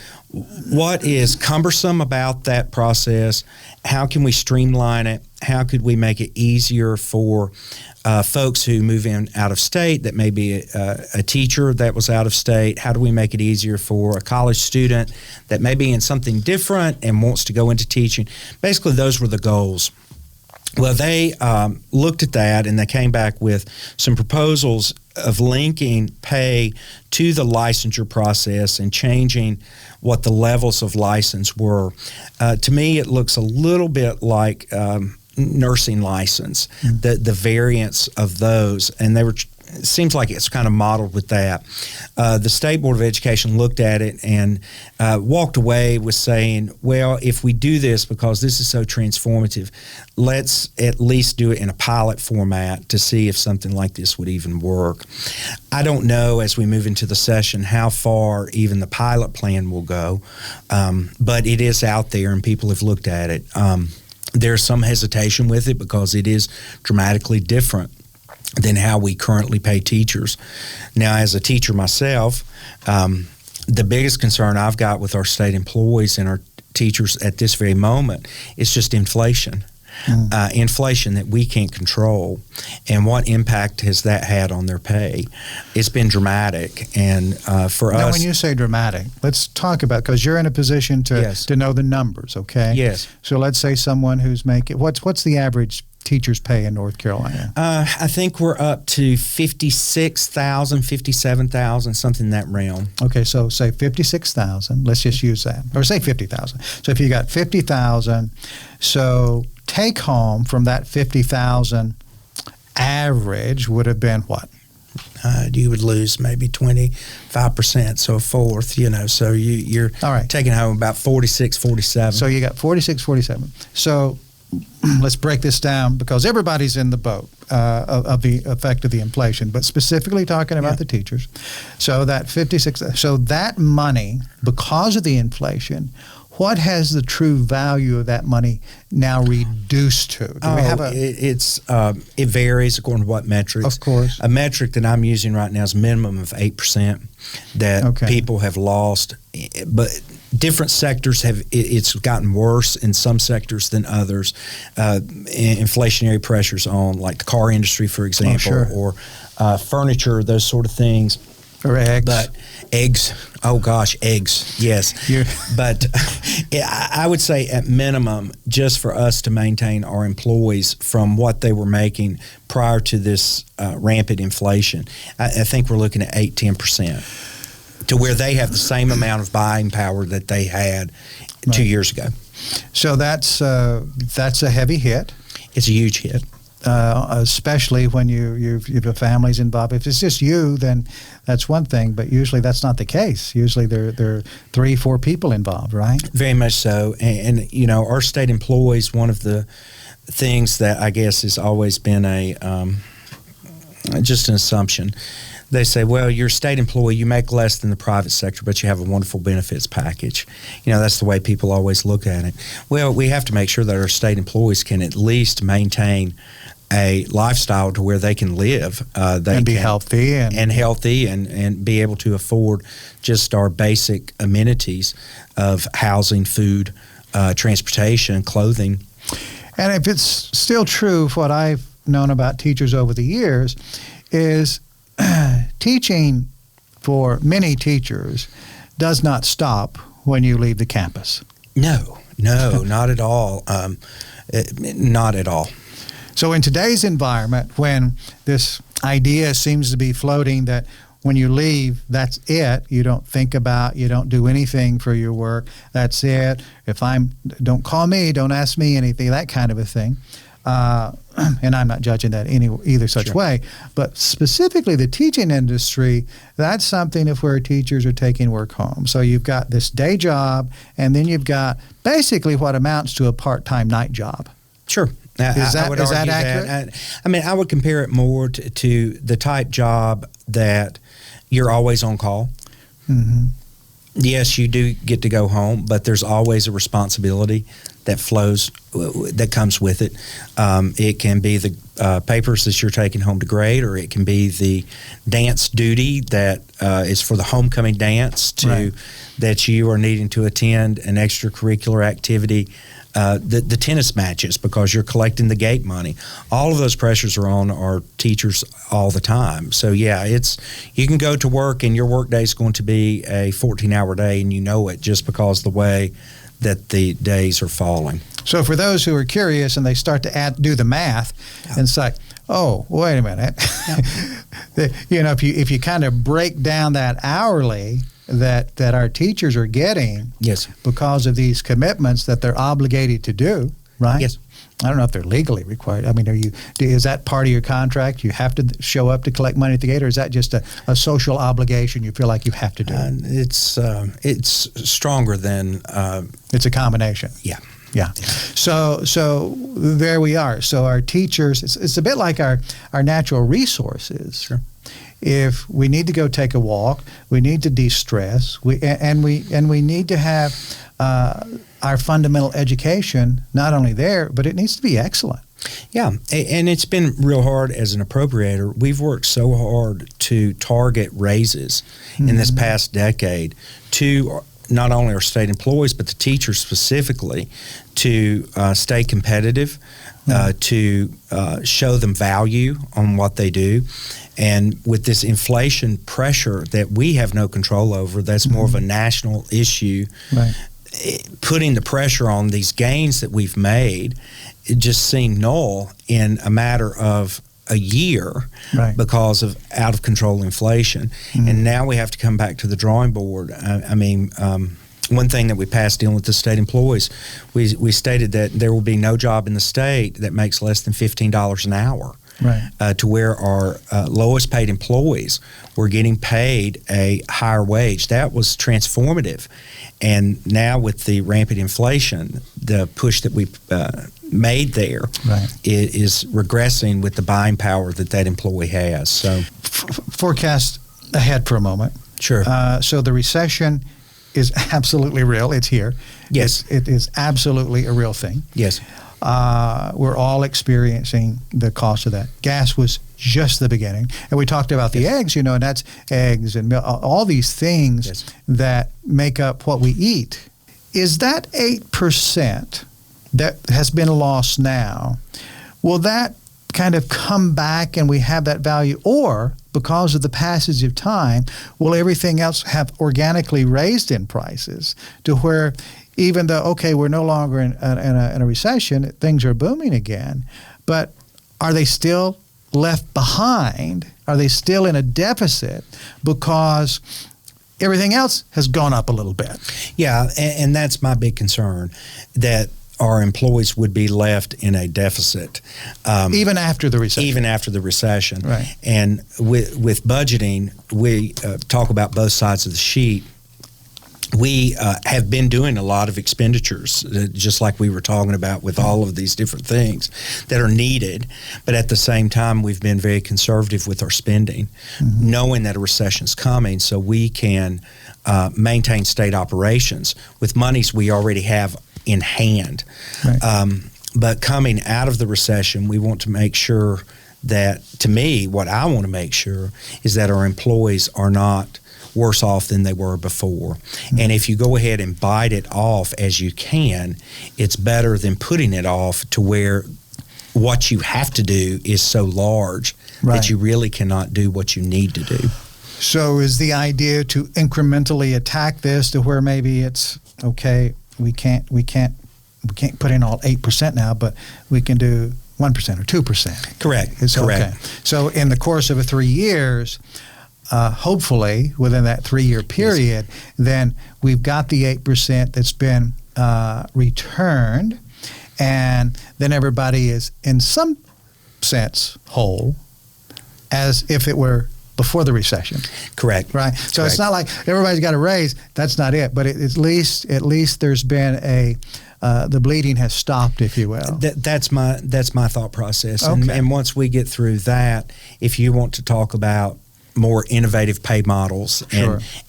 what is cumbersome about that process. How can we streamline it? How could we make it easier for folks who move in out of state that may be a teacher that was out of state? How do we make it easier for a college student that may be in something different and wants to go into teaching? Basically, those were the goals. Well, they looked at that, and they came back with some proposals of linking pay to the licensure process and changing what the levels of license were. To me, it looks a little bit like nursing license, the variants of those, and they were. It seems like it's kind of modeled with that. The State Board of Education looked at it and walked away with saying, well, if we do this, because this is so transformative, let's at least do it in a pilot format to see if something like this would even work. I don't know, as we move into the session, how far even the pilot plan will go, but it is out there and people have looked at it. There's some hesitation with it because it is dramatically different than how we currently pay teachers. Now, as a teacher myself, the biggest concern I've got with our state employees and our teachers at this very moment is just inflation. inflation that we can't control, and what impact has that had on their pay? It's been dramatic, and for us. Now, when you say dramatic, let's talk about, because you're in a position to know the numbers, okay? Yes. So let's say someone who's making, what's the average teachers pay in North Carolina? I think we're up to 56,000, 57,000, something in that realm. Okay, so say 56,000. Let's just use that, or say 50,000. So if you got 50,000, so take home from that 50,000 average would have been what? You would lose maybe 25%, so a fourth, so you're all right, taking home about 46, 47. So you got 46, 47. So let's break this down, because everybody's in the boat of the effect of the inflation, but specifically talking about the teachers. So that 56, so that money, because of the inflation, what has the true value of that money now reduced to? Do we have it varies according to what metrics. Of course. A metric that I'm using right now is a minimum of 8% that people have lost, but different sectors it's gotten worse in some sectors than others. Inflationary pressures on, like the car industry, for example, or furniture, those sort of things. Or eggs. But eggs, oh gosh, eggs, yes. But I would say at minimum, just for us to maintain our employees from what they were making prior to this rampant inflation, I think we're looking at 8-10%, to where they have the same amount of buying power that they had 2 years ago. So that's a heavy hit. It's a huge hit. Especially when you've families involved. If it's just you, then that's one thing, but usually that's not the case. Usually there are 3-4 people involved, right? Very much so. And our state employees, one of the things that I guess has always been just an assumption. They say, well, you're a state employee, you make less than the private sector, but you have a wonderful benefits package. That's the way people always look at it. Well, we have to make sure that our state employees can at least maintain a lifestyle to where they can live. And be healthy. And healthy and be able to afford just our basic amenities of housing, food, transportation, clothing. And if it's still true, what I've known about teachers over the years is teaching for many teachers does not stop when you leave the campus. No, not at all. Not at all. So in today's environment, when this idea seems to be floating that when you leave, that's it. You don't think about, you don't do anything for your work. That's it. Don't call me, don't ask me anything, that kind of a thing. And I'm not judging that either such way, but specifically the teaching industry, that's something where teachers are taking work home. So you've got this day job, and then you've got basically what amounts to a part-time night job. Sure. Is that accurate? I would compare it more to the type job that you're always on call. Mm-hmm. Yes, you do get to go home, but there's always a responsibility that comes with it. It can be the papers that you're taking home to grade, or it can be the dance duty that is for the homecoming dance that you are needing to attend an extracurricular activity. The tennis matches, because you're collecting the gate money. All of those pressures are on our teachers all the time. So you can go to work and your work day is going to be a 14-hour day, and you know it just because the way that the days are falling. So for those who are curious and they start to do the math, and it's like, oh, wait a minute. If you kind of break down that hourly that our teachers are getting, because of these commitments that they're obligated to do, right? Yes. I don't know if they're legally required. I mean, is that part of your contract? You have to show up to collect money at the gate, or is that just a social obligation you feel like you have to do? It's stronger than... it's a combination. Yeah. So there we are. So our teachers, it's a bit like our natural resources. Sure. If we need to go take a walk, we need to de-stress, we need to have our fundamental education not only there, but it needs to be excellent. Yeah, and it's been real hard as an appropriator. We've worked so hard to target raises in this past decade to not only our state employees, but the teachers specifically, to stay competitive, to show them value on what they do. And with this inflation pressure that we have no control over, that's more of a national issue. Right. Putting the pressure on these gains that we've made, it just seemed null in a matter of a year, right, because of out of control inflation. And now we have to come back to the drawing board. One thing that we passed dealing with the state employees, we stated that there will be no job in the state that makes less than $15 an hour. Right. To where our lowest paid employees were getting paid a higher wage. That was transformative. And now with the rampant inflation, the push that we made there is regressing with the buying power that employee has. So, forecast ahead for a moment. Sure. So the recession is absolutely real. It's here. Yes. It is absolutely a real thing. Yes. We're all experiencing the cost of that. Gas was just the beginning. And we talked about the eggs, and that's eggs and milk, all these things that make up what we eat. Is that 8% that has been lost now, will that kind of come back and we have that value? Or because of the passage of time, will everything else have organically raised in prices to where even though, okay, we're no longer in a recession, things are booming again, but are they still left behind? Are they still in a deficit because everything else has gone up a little bit? Yeah, and that's my big concern, that our employees would be left in a deficit. Even after the recession. Even after the recession. Right. And with budgeting, we talk about both sides of the sheet. We have been doing a lot of expenditures, just like we were talking about with all of these different things that are needed. But at the same time, we've been very conservative with our spending, knowing that a recession's coming, so we can maintain state operations with monies we already have in hand. Right. But coming out of the recession, we want to make sure that, to me, what I want to make sure is that our employees are not worse off than they were before. And if you go ahead and bite it off as you can, it's better than putting it off to where what you have to do is so large that you really cannot do what you need to do. So is the idea to incrementally attack this to where maybe it's, okay, we can't put in all 8% now, but we can do 1% or 2%. Correct. It's correct. Okay. So in the course of 3 years, hopefully within that 3-year period, then we've got the 8% that's been returned, and then everybody is in some sense whole, as if it were before the recession. Correct. Right. So it's not like everybody's got a raise. That's not it. But at least there's been the bleeding has stopped, if you will. That's my thought process. Okay. And once we get through that, if you want to talk about more innovative pay models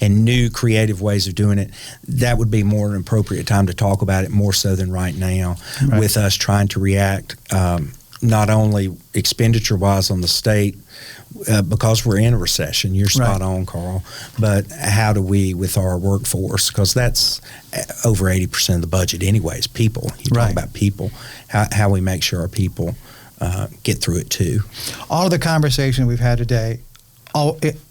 and new creative ways of doing it, that would be more an appropriate time to talk about it, more so than right now, with us trying to react not only expenditure-wise on the state, because we're in a recession. You're spot on, Carl. But how do we, with our workforce, because that's over 80% of the budget anyways, people. You talk about people, how we make sure our people get through it too. All of the conversation we've had today,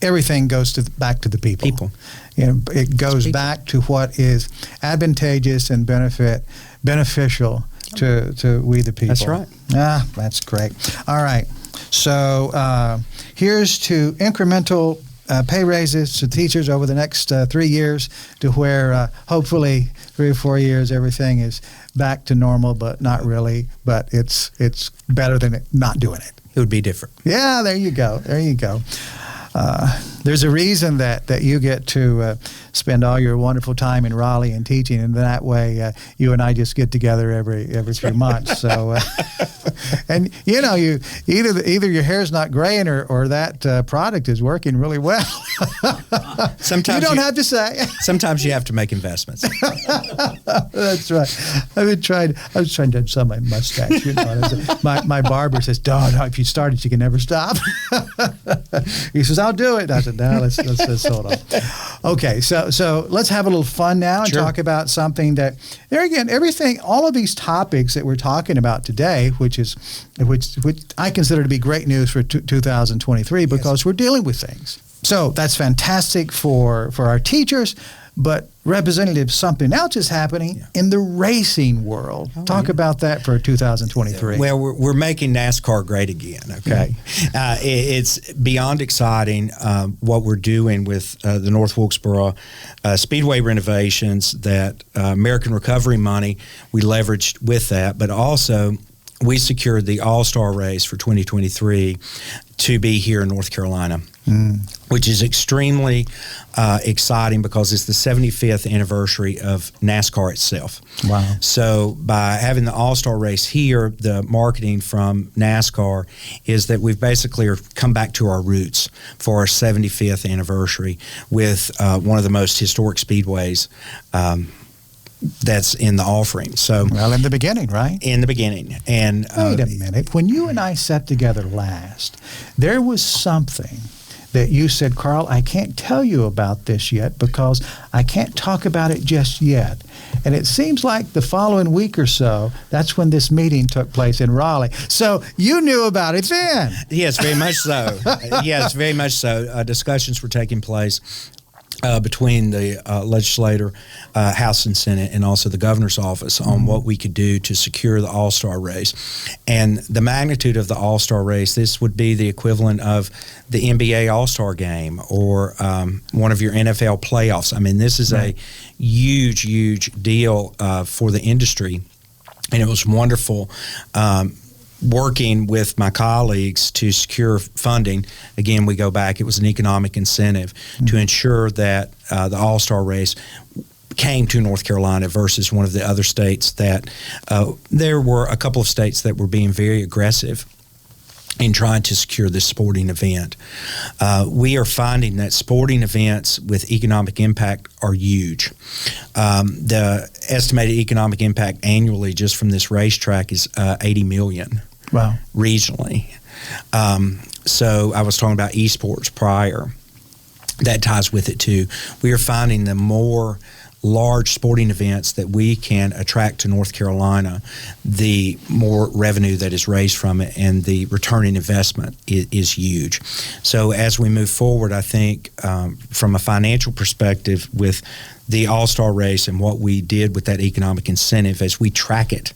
everything goes back to the people. It goes back to what is advantageous and beneficial to we the people. That's right. That's great. All right. So here's to incremental pay raises to teachers over the next 3 years, to where hopefully 3 or 4 years everything is back to normal, but not really. But it's better than not doing it. It would be different. Yeah, there you go. There you go. There's a reason that you get to spend all your wonderful time in Raleigh and teaching, and that way you and I just get together every few months. So, and you either your hair's not graying or that product is working really well. Sometimes you don't have to say. Sometimes you have to make investments. That's right. I was trying to have some of my mustache. My barber says, "Don't. If you start it, you can never stop." He says, "I'll do it." I said, "No, let's hold on." Okay, so let's have a little fun now and talk about something that there again, all of these topics that we're talking about today, which I consider to be great news for 2023 because we're dealing with things. So that's fantastic for our teachers. But Representative, something else is happening in the racing world. Talk about that for 2023. Well, we're making NASCAR great again, okay? It's beyond exciting what we're doing with the North Wilkesboro Speedway renovations, that American Recovery money we leveraged with that, but also we secured the All-Star race for 2023 to be here in North Carolina. Which is extremely exciting because it's the 75th anniversary of NASCAR itself. Wow. So by having the All-Star race here, the marketing from NASCAR is that we've basically come back to our roots for our 75th anniversary with one of the most historic speedways that's in the offering. So, well, in the beginning, right? In the beginning. And wait a minute. When you and I sat together last, there was something that you said, "Carl, I can't tell you about this yet because I can't talk about it just yet." And it seems like the following week or so, that's when this meeting took place in Raleigh. So you knew about it then. Yes, very much so. Yes, very much so. Discussions were taking place between the legislator, House and Senate, and also the governor's office on what we could do to secure the All-Star race. And the magnitude of the All-Star race, this would be the equivalent of the NBA All-Star game or one of your NFL playoffs. I mean, this is a huge, huge deal for the industry. And it was wonderful working with my colleagues to secure funding. Again, we go back, it was an economic incentive to ensure that the All-Star race came to North Carolina versus one of the other states that there were a couple of states that were being very aggressive in trying to secure this sporting event. We are finding that sporting events with economic impact are huge. The estimated economic impact annually just from this racetrack is $80 million. Wow. Regionally. So I was talking about esports prior. That ties with it too. We are finding the more large sporting events that we can attract to North Carolina, the more revenue that is raised from it, and the return on investment is huge. So as we move forward, I think from a financial perspective with the All-Star race and what we did with that economic incentive, as we track it,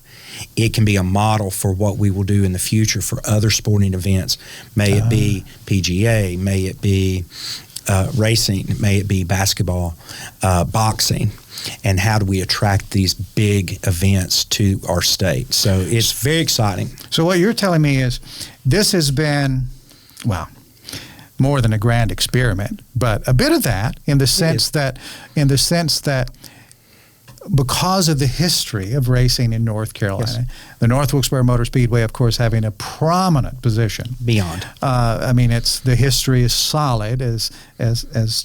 it can be a model for what we will do in the future for other sporting events. May it be PGA, may it be racing, may it be basketball, boxing, and how do we attract these big events to our state? So it's very exciting. So what you're telling me is this has been, well, more than a grand experiment, but a bit of that in the sense that because of the history of racing in North Carolina, the North Wilkesboro Motor Speedway, of course, having a prominent position. Beyond. I mean, the history is solid as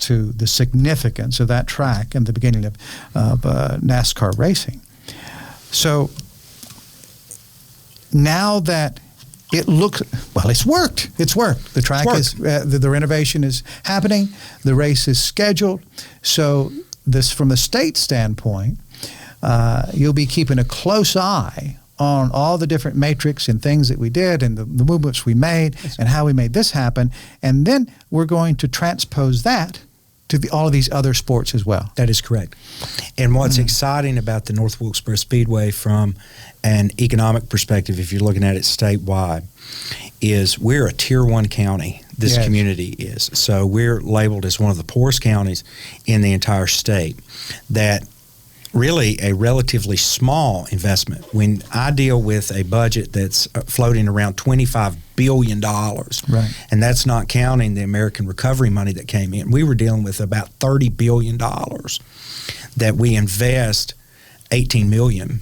to the significance of that track and the beginning of NASCAR racing. So now that it looks, well, it's worked. It's worked. The track is, the renovation is happening. The race is scheduled. So this, from a state standpoint, you'll be keeping a close eye on all the different matrix and things that we did and the movements we made and how we made this happen. And then we're going to transpose that to all of these other sports as well. That is correct. And what's exciting about the North Wilkesboro Speedway from an economic perspective, if you're looking at it statewide, is we're a Tier 1 county. This community is. So we're labeled as one of the poorest counties in the entire state. That really a relatively small investment. When I deal with a budget that's floating around $25 billion, right, and that's not counting the American Recovery money that came in, we were dealing with about $30 billion that we invest. $18 million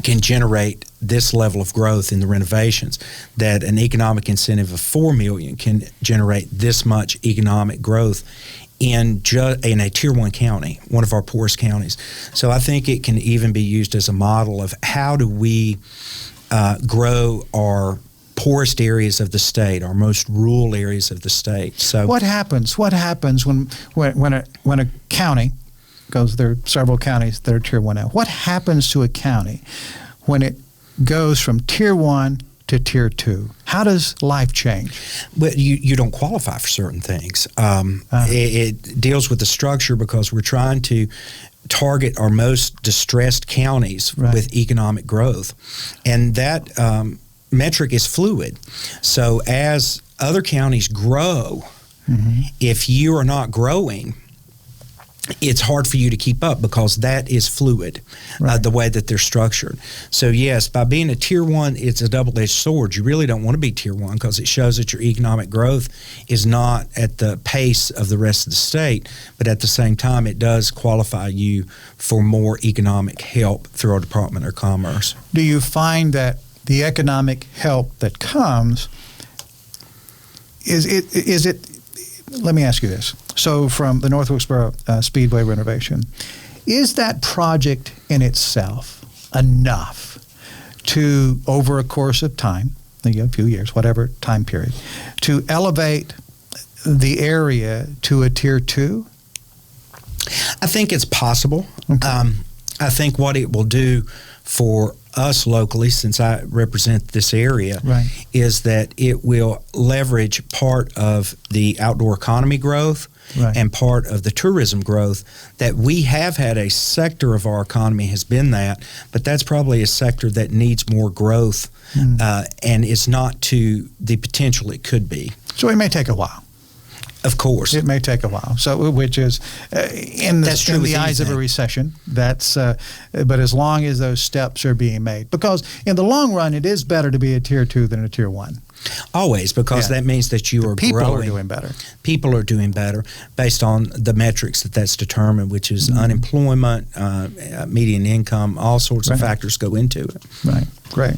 can generate this level of growth in the renovations, that an economic incentive of $4 million can generate this much economic growth in a Tier 1 county, one of our poorest counties. So I think it can even be used as a model of how do we grow our poorest areas of the state, our most rural areas of the state. So what happens when a county, because there are several counties that are Tier 1 now, what happens to a county when it goes from Tier 1 to Tier 2? How does life change? Well, you don't qualify for certain things. It deals with the structure because we're trying to target our most distressed counties with economic growth. And that metric is fluid. So as other counties grow, if you are not growing, it's hard for you to keep up because that is fluid, the way that they're structured. So yes, by being a Tier 1, it's a double-edged sword. You really don't want to be Tier 1 because it shows that your economic growth is not at the pace of the rest of the state, but at the same time, it does qualify you for more economic help through our Department of Commerce. Do you find that the economic help that comes, is it let me ask you this. So from the North Wilkesboro Speedway renovation, is that project in itself enough to, over a course of time, a few years, whatever time period, to elevate the area to a Tier 2? I think it's possible. Okay. I think what it will do for us locally, since I represent this area, is that it will leverage part of the outdoor economy growth and part of the tourism growth that we have had. A sector of our economy has been that, but that's probably a sector that needs more growth and is not to the potential it could be. So it may take a while. Of course. It may take a while. So, which is in the eyes of a recession. That's but as long as those steps are being made, because in the long run, it is better to be a Tier 2 than a Tier 1. Always, because that means that you are people growing. Are doing better. People are doing better based on the metrics that's determined, which is unemployment, median income, all sorts of factors go into it. Right. Great.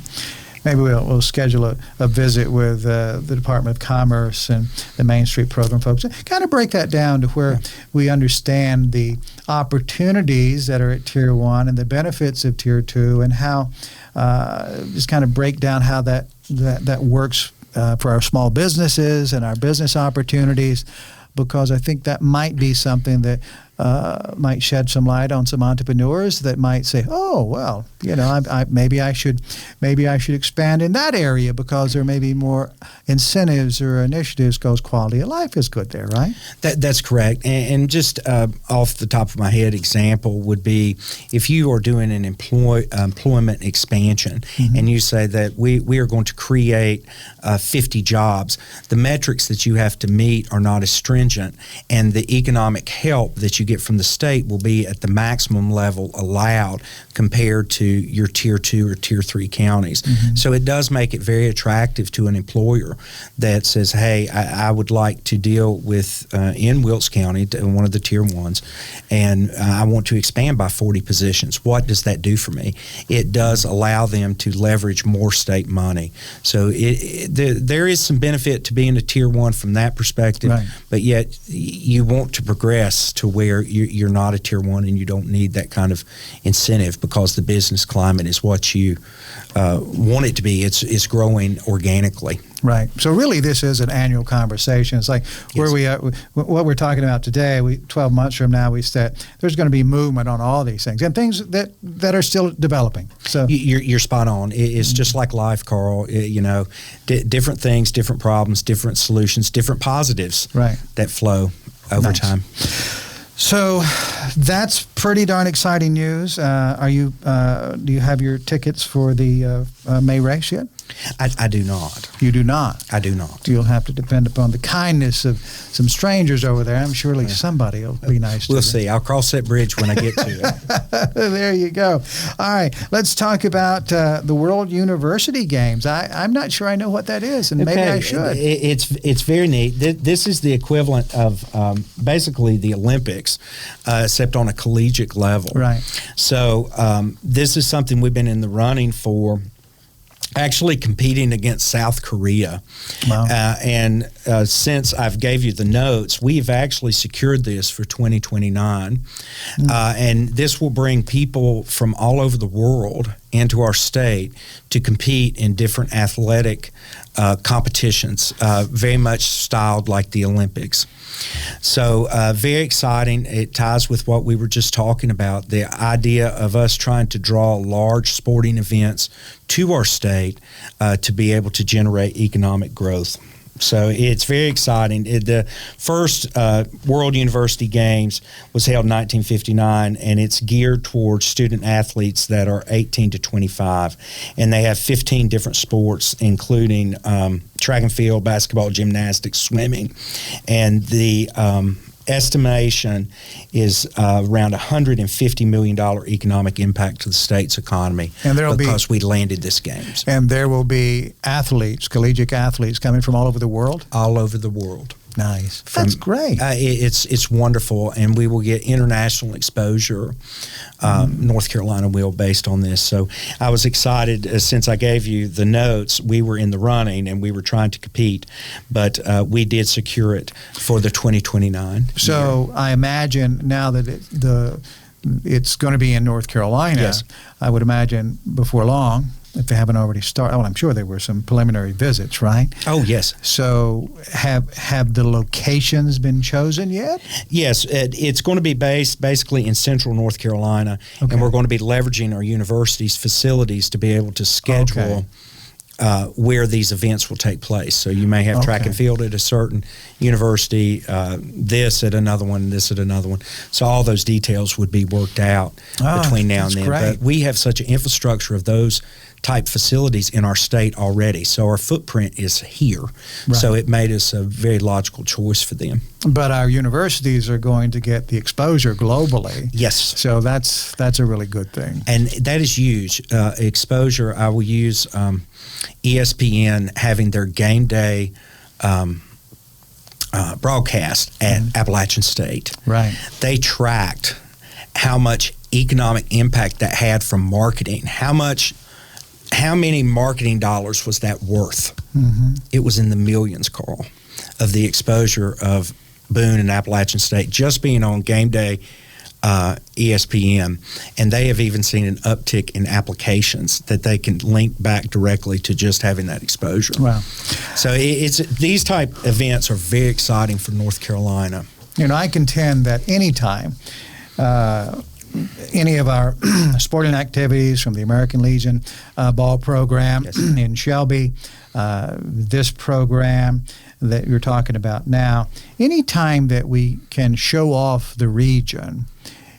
Maybe we'll schedule a visit with the Department of Commerce and the Main Street program folks. Kind of break that down to where we understand the opportunities that are at Tier 1 and the benefits of Tier 2 and how just kind of break down how that works for our small businesses and our business opportunities, because I think that might be something that might shed some light on some entrepreneurs that might say, "Oh, well, maybe I should expand in that area because there may be more incentives or initiatives because quality of life is good there," right? That's correct. And just off the top of my head, example would be if you are doing an employment expansion and you say that we are going to create 50 jobs, the metrics that you have to meet are not as stringent, and the economic help that you get from the state will be at the maximum level allowed compared to your Tier 2 or Tier 3 counties. So it does make it very attractive to an employer that says, hey, I would like to deal with, in Wilkes County, one of the Tier 1s, and I want to expand by 40 positions. What does that do for me? It does allow them to leverage more state money. So there is some benefit to being a Tier 1 from that perspective, but yet you want to progress to where you're not a Tier 1 and you don't need that kind of incentive because the business climate is what you want it to be. It's growing organically. Right. So really, this is an annual conversation. It's like where we are, what we're talking about today. 12 months from now, we said there's going to be movement on all these things and things that are still developing. So you're spot on. It's just like life, Carl. Different things, different problems, different solutions, different positives that flow over time. So that's pretty darn exciting news. Do you have your tickets for the May race yet? I do not. You do not? I do not. You'll have to depend upon the kindness of some strangers over there. I'm surely somebody will be nice to you. We'll see. I'll cross that bridge when I get to it. There you go. All right. Let's talk about the World University Games. I'm not sure I know what that is, and maybe I should. It's very neat. This is the equivalent of basically the Olympics, except on a collegiate level. Right. So this is something we've been in the running for actually competing against South Korea. Wow. And since I've gave you the notes, we've actually secured this for 2029. And this will bring people from all over the world into our state to compete in different athletic competitions, very much styled like the Olympics. So very exciting. It ties with what we were just talking about, the idea of us trying to draw large sporting events to our state to be able to generate economic growth. So it's very exciting. The first World University Games was held in 1959, and it's geared towards student athletes that are 18 to 25. And they have 15 different sports, including track and field, basketball, gymnastics, swimming. And the estimation is around $150 million economic impact to the state's economy, and because we landed this games. And there will be athletes, collegiate athletes, coming from all over the world? All over the world. Nice. That's great. It's wonderful, and we will get international exposure. North Carolina will, based on this. So I was excited since I gave you the notes. We were in the running, and we were trying to compete, but we did secure it for the 2029. So year. I imagine now that it's going to be in North Carolina. Yes. I would imagine before long, if they haven't already started. Well, I'm sure there were some preliminary visits, right? Oh, yes. So have the locations been chosen yet? Yes, it's going to be based basically in central North Carolina, and we're going to be leveraging our university's facilities to be able to schedule where these events will take place. So you may have track and field at a certain university, this at another one, this at another one. So all those details would be worked out between now and then. Great. But we have such an infrastructure of those type facilities in our state already. So our footprint is here. Right. So it made us a very logical choice for them. But our universities are going to get the exposure globally. Yes. So that's a really good thing. And that is huge. Exposure, I will use ESPN having their game day broadcast at Appalachian State. Right. They tracked how much economic impact that had from marketing. How many marketing dollars was that worth? Mm-hmm. It was in the millions, Carl, of the exposure of Boone and Appalachian State just being on game day ESPN. And they have even seen an uptick in applications that they can link back directly to just having that exposure. Wow. So these type events are very exciting for North Carolina. You know, I contend that anytime any of our sporting activities from the American Legion ball program in Shelby, this program that you're talking about now, anytime that we can show off the region,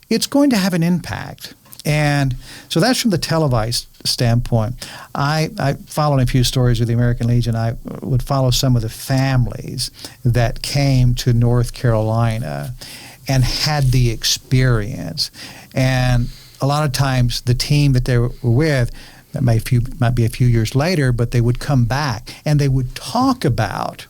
it's going to have an impact. And so that's from the televised standpoint. I followed a few stories of the American Legion. I would follow some of the families that came to North Carolina and had the experience. And a lot of times the team that they were with, that might be a few years later, but they would come back and they would talk about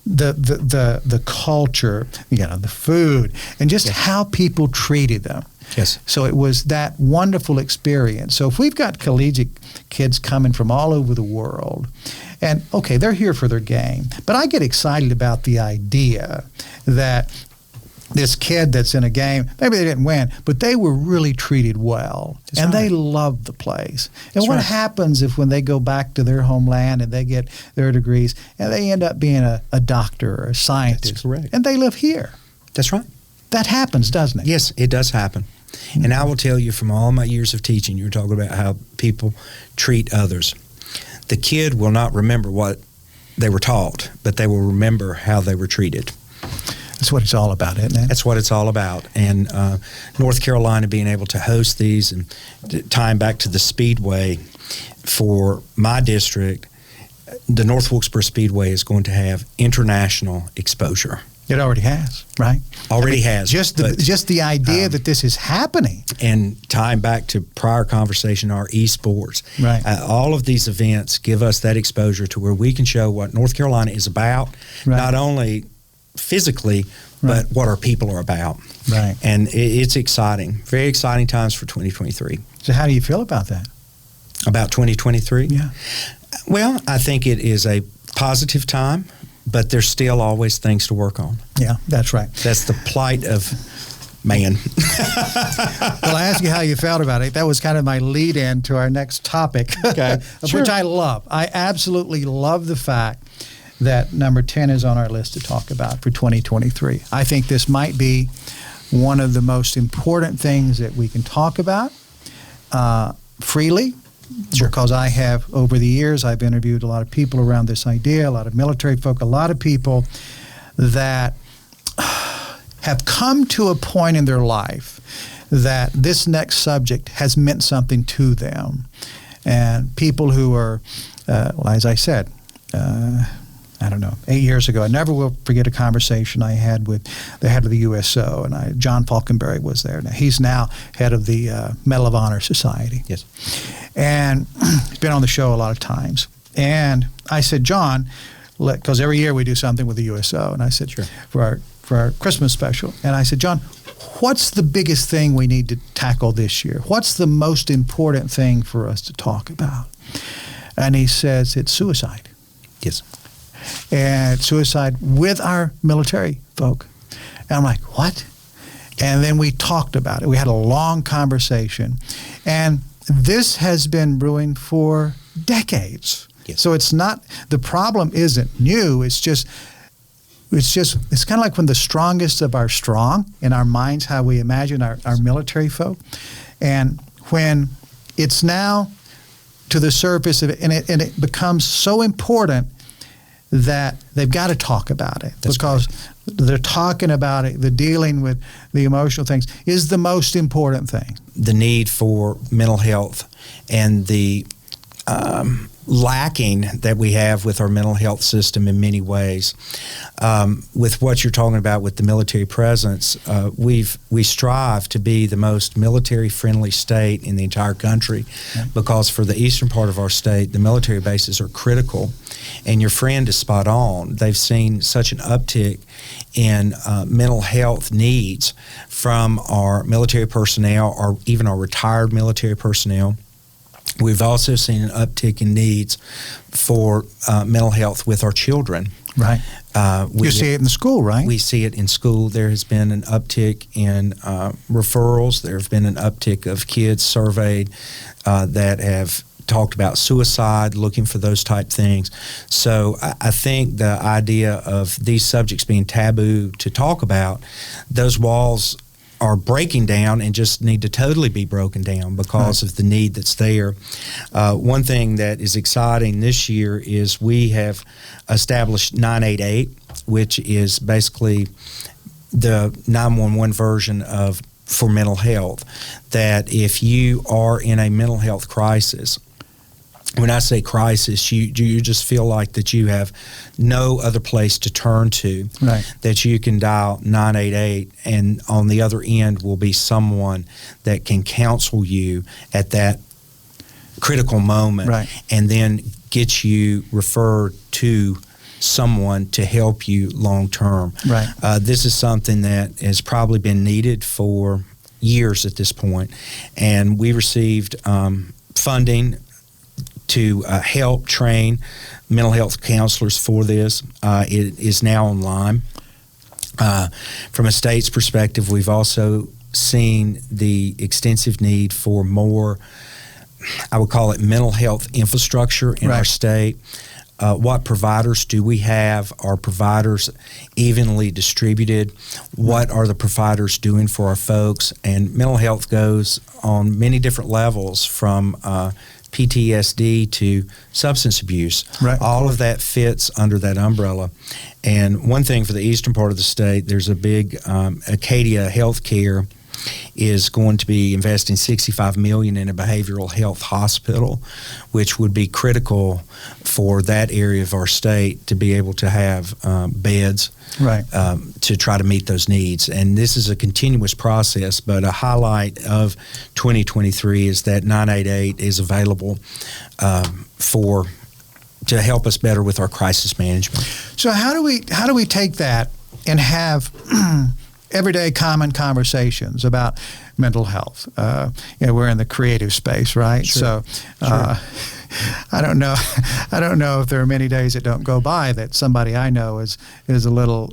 the culture, the food, and just how people treated them. Yes. So it was that wonderful experience. So if we've got collegiate kids coming from all over the world, and they're here for their game, but I get excited about the idea that this kid that's in a game, maybe they didn't win, but they were really treated well. That's and they loved the place. And what happens if when they go back to their homeland and they get their degrees and they end up being a doctor or a scientist? That's correct. And they live here. That's right. That happens, doesn't it? Yes, it does happen. Mm-hmm. And I will tell you from all my years of teaching, you're talking about how people treat others. The kid will not remember what they were taught, but they will remember how they were treated. That's what it's all about, isn't it? That's what it's all about. And North Carolina being able to host these and tying back to the Speedway for my district, the North Wilkesboro Speedway is going to have international exposure. It already has, right? Already has. Just the idea that this is happening. And tying back to prior conversation, our esports. Right. All of these events give us that exposure to where we can show what North Carolina is about, not only physically, but what our people are about. Right. And it's exciting. Very exciting times for 2023. So how do you feel about that? About 2023? Yeah. Well, I think it is a positive time, but there's still always things to work on. Yeah, that's right. That's the plight of man. Well, I asked you how you felt about it. That was kind of my lead-in to our next topic, Okay. Sure. which I love. I absolutely love the fact that number 10 is on our list to talk about for 2023. I think this might be one of the most important things that we can talk about freely, Sure. because I have, over the years, I've interviewed a lot of people around this idea, a lot of military folk, a lot of people that have come to a point in their life that this next subject has meant something to them. And people who are, well, as I said, I don't know, 8 years ago, I never will forget a conversation I had with the head of the USO, and John Falkenberry was there. Now, he's now head of the Medal of Honor Society. Yes. And he's been on the show a lot of times. And I said, John, because every year we do something with the USO, and I said, Sure. for our Christmas special, and I said, John, what's the biggest thing we need to tackle this year? What's the most important thing for us to talk about? And he says, it's suicide. Yes. And suicide with our military folk. And I'm like, what? And then we talked about it. We had a long conversation. And this has been brewing for decades. Yes. So it's not, the problem isn't new. It's kind of like when the strongest of our strong in our minds, how we imagine our military folk. And when it's now to the surface of it, and it becomes so important that they've got to talk about it. That's because they're talking about it, the dealing with the emotional things is the most important thing. The need for mental health and the lacking that we have with our mental health system in many ways. With what you're talking about with the military presence, we strive to be the most military-friendly state in the entire country, right. because for the eastern part of our state, the military bases are critical. And your friend is spot on. They've seen such an uptick in mental health needs from our military personnel, or even our retired military personnel. We've also seen an uptick in needs for mental health with our children. Right. You see it in school, right? We see it in school. There has been an uptick in referrals. There have been an uptick of kids surveyed that have talked about suicide, looking for those type things. So I think the idea of these subjects being taboo to talk about, those walls are breaking down and just need to totally be broken down because right. of the need that's there. One thing that is exciting this year is we have established 988, which is basically the 911 version for mental health, that if you are in a mental health crisis, when I say crisis, you just feel like that you have no other place to turn to, right. that you can dial 988, and on the other end will be someone that can counsel you at that critical moment, right. and then get you referred to someone to help you long term. Right. This is something that has probably been needed for years at this point, and we received funding to help train mental health counselors for this. It is now online. From a state's perspective, we've also seen the extensive need for more, I would call it, mental health infrastructure in right. our state. What providers do we have? Are providers evenly distributed? What are the providers doing for our folks? And mental health goes on many different levels, from PTSD to substance abuse. Right. All of that fits under that umbrella. And one thing for the eastern part of the state, there's a big Acadia Healthcare is going to be investing $65 million in a behavioral health hospital, which would be critical for that area of our state to be able to have beds, right. to try to meet those needs. And this is a continuous process, but a highlight of 2023 is that 988 is available to help us better with our crisis management. So how do we take that and have everyday common conversations about mental health. We're in the creative space, right? Sure. So I don't know if there are many days that don't go by that somebody I know is a little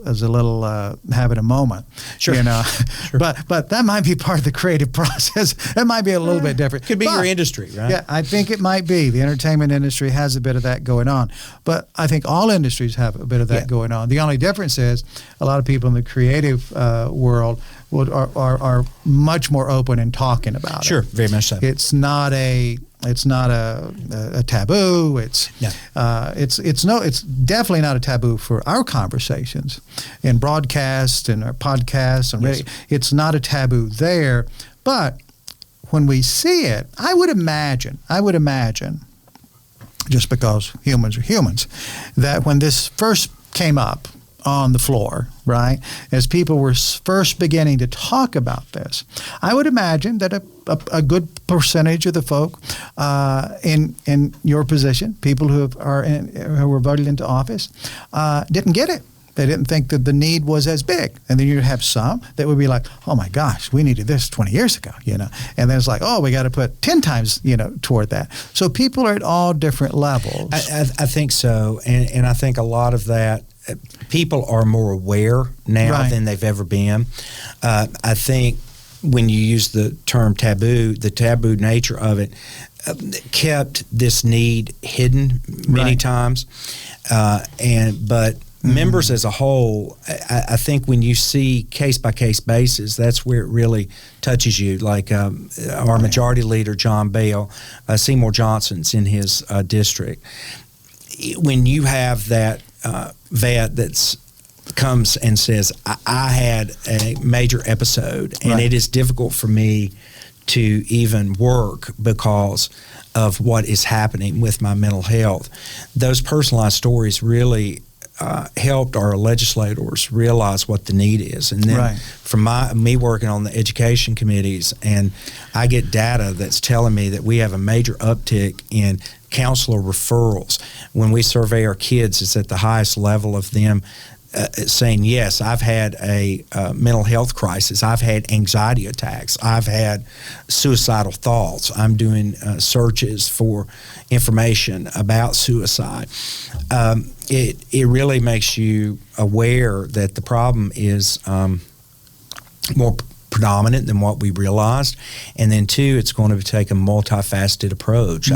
having a moment. Sure. Sure. But that might be part of the creative process. That might be a little bit different. Could be your industry, right? Yeah, I think it might be. The entertainment industry has a bit of that going on. But I think all industries have a bit of that going on. The only difference is a lot of people in the creative world are much more open in talking about it. Sure, very much so. It's not a taboo. It's definitely not a taboo for our conversations in broadcast and our podcasts and radio. It's not a taboo there. But when we see it, I would imagine, just because humans are humans, that when this first came up on the floor, right, as people were first beginning to talk about this, I would imagine that a good percentage of the folk in your position, people who were voted into office, didn't get it. They didn't think that the need was as big. And then you'd have some that would be like, oh my gosh, we needed this 20 years ago, And then it's like, oh, we got to put 10 times, toward that. So people are at all different levels. I think so. And I think a lot of that, people are more aware now than they've ever been. I think when you use the term taboo, the taboo nature of it kept this need hidden many times. But members as a whole, I think when you see case-by-case basis, that's where it really touches you. Like our majority leader, John Bell, Seymour Johnson's in his district. When you have that vet that comes and says, I had a major episode, and it is difficult for me to even work because of what is happening with my mental health. Those personalized stories really helped our legislators realize what the need is. And then from me working on the education committees, and I get data that's telling me that we have a major uptick in counselor referrals. When we survey our kids, it's at the highest level of them saying, yes, I've had a mental health crisis. I've had anxiety attacks. I've had suicidal thoughts. I'm doing searches for information about suicide. It really makes you aware that the problem is more predominant than what we realized, and then two, it's going to take a multifaceted approach.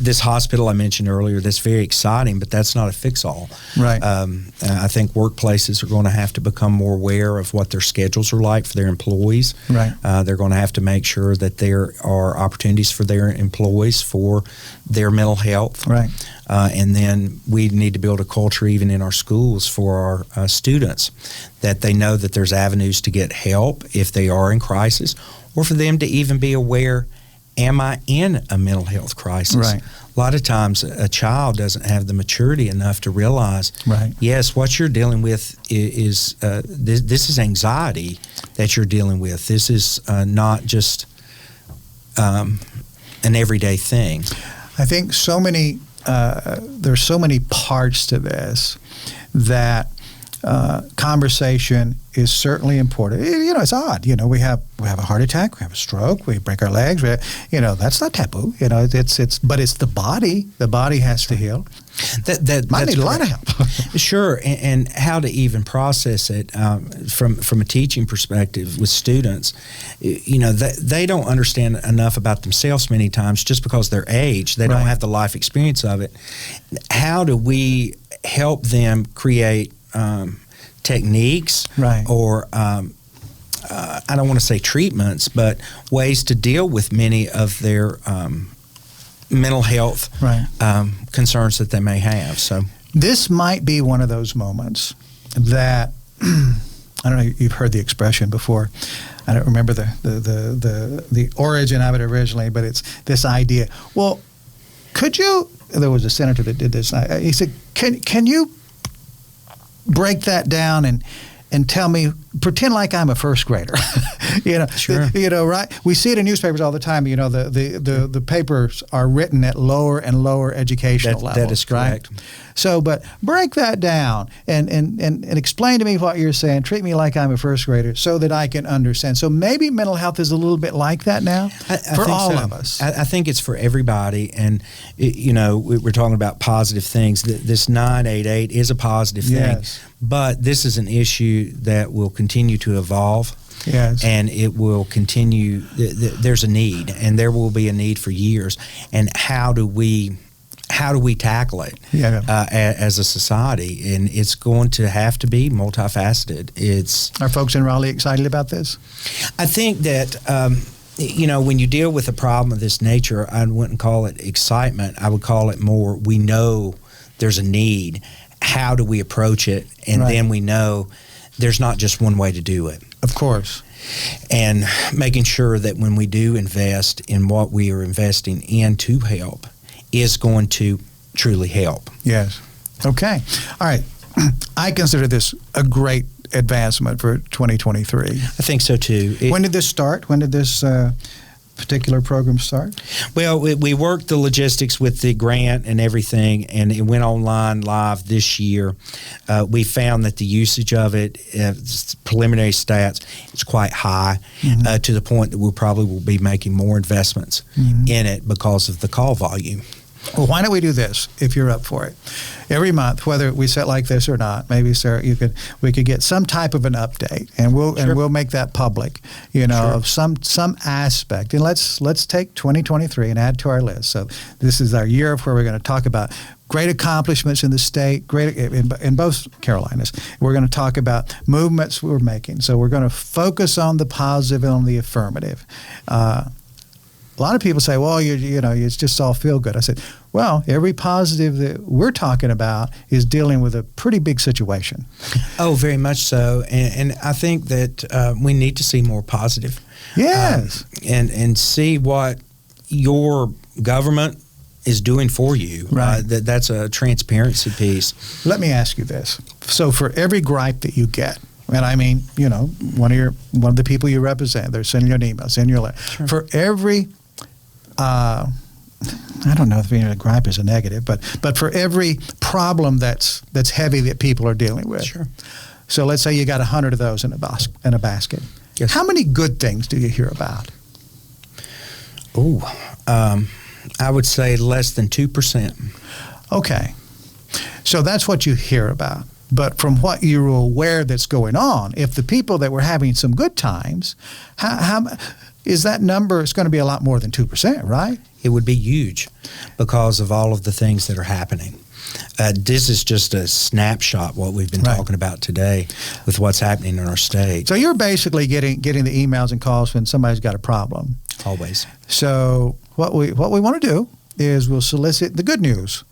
This hospital I mentioned earlier, that's very exciting, but that's not a fix-all. Right. I think workplaces are going to have to become more aware of what their schedules are like for their employees. Right. They're going to have to make sure that there are opportunities for their employees for their mental health. Right. And then we need to build a culture even in our schools for our students, that they know that there's avenues to get help if they are in crisis, or for them to even be aware, am I in a mental health crisis? Right. A lot of times a child doesn't have the maturity enough to realize, yes, what you're dealing with is this is anxiety that you're dealing with. This is not just an everyday thing. I think there's so many parts to this that conversation is certainly important. It's odd. We have a heart attack, we have a stroke, we break our legs. That's not taboo. But it's the body. The body has to heal. That might need a lot of help. Sure, and how to even process it from a teaching perspective with students. They don't understand enough about themselves many times just because their age. They don't have the life experience of it. How do we help them create techniques or I don't want to say treatments, but ways to deal with many of their mental health concerns that they may have. So this might be one of those moments that I don't know. You've heard the expression before. I don't remember the origin of it originally, but it's this idea. Well, could you? There was a senator that did this. He said, "Can you break that down and pretend like I'm a first grader. Sure. Right? We see it in newspapers all the time. The papers are written at lower and lower educational levels. That is correct. Right? So, but break that down and explain to me what you're saying. Treat me like I'm a first grader so that I can understand. So maybe mental health is a little bit like that now for all of us. I think it's for everybody. And, we're talking about positive things. This 988 is a positive thing. But this is an issue that will continue to evolve. Yes. And it will continue. There's a need, and there will be a need for years. And how do we tackle it as a society? And it's going to have to be multifaceted. Are folks in Raleigh excited about this? I think that when you deal with a problem of this nature, I wouldn't call it excitement. I would call it more, we know there's a need. How do we approach it? And then we know there's not just one way to do it. Of course. And making sure that when we do invest in what we are investing in to help is going to truly help. Yes. Okay. All right. I consider this a great advancement for 2023. I think so too. When did this start? When did this particular program start? Well, we worked the logistics with the grant and everything, and it went online live this year. We found that the usage of it, preliminary stats, is quite high, to the point that we probably will be making more investments in it because of the call volume. Well, why don't we do this, if you're up for it? Every month, whether we set like this or not, maybe, Sarah, we could get some type of an update, and we'll make that public, of some aspect. And let's take 2023 and add to our list. So this is our year where we're going to talk about great accomplishments in the state, great in both Carolinas. We're going to talk about movements we're making. So we're going to focus on the positive and on the affirmative. A lot of people say, well, it's just all feel good. I said, well, every positive that we're talking about is dealing with a pretty big situation. Oh, very much so. And I think that we need to see more positive. Yes. And see what your government is doing for you. Right. That's a transparency piece. Let me ask you this. So for every gripe that you get, and I mean, one of the people you represent, they're sending you an email, sending you a letter. Sure. For every I don't know if being a gripe is a negative, but for every problem that's heavy that people are dealing with. Sure. So let's say you got 100 of those in a basket. Yes. How many good things do you hear about? I would say less than 2%. Okay. So that's what you hear about. But from what you're aware that's going on, if the people that were having some good times, how is that number? It's going to be a lot more than 2%, right? It would be huge because of all of the things that are happening. This is just a snapshot what we've been talking about today with what's happening in our state. So you're basically getting the emails and calls when somebody's got a problem. Always. So what we want to do is we'll solicit the good news.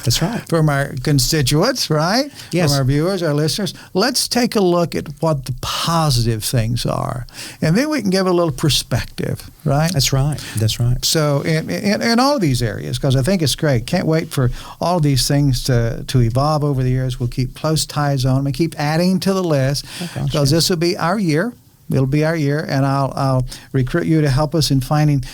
That's right. From our constituents, right? Yes. From our viewers, our listeners. Let's take a look at what the positive things are. And then we can give a little perspective, right? That's right. That's right. So in all of these areas, because I think it's great. Can't wait for all these things to evolve over the years. We'll keep close ties on them and keep adding to the list because this will be our year. It'll be our year, and I'll recruit you to help us in finding,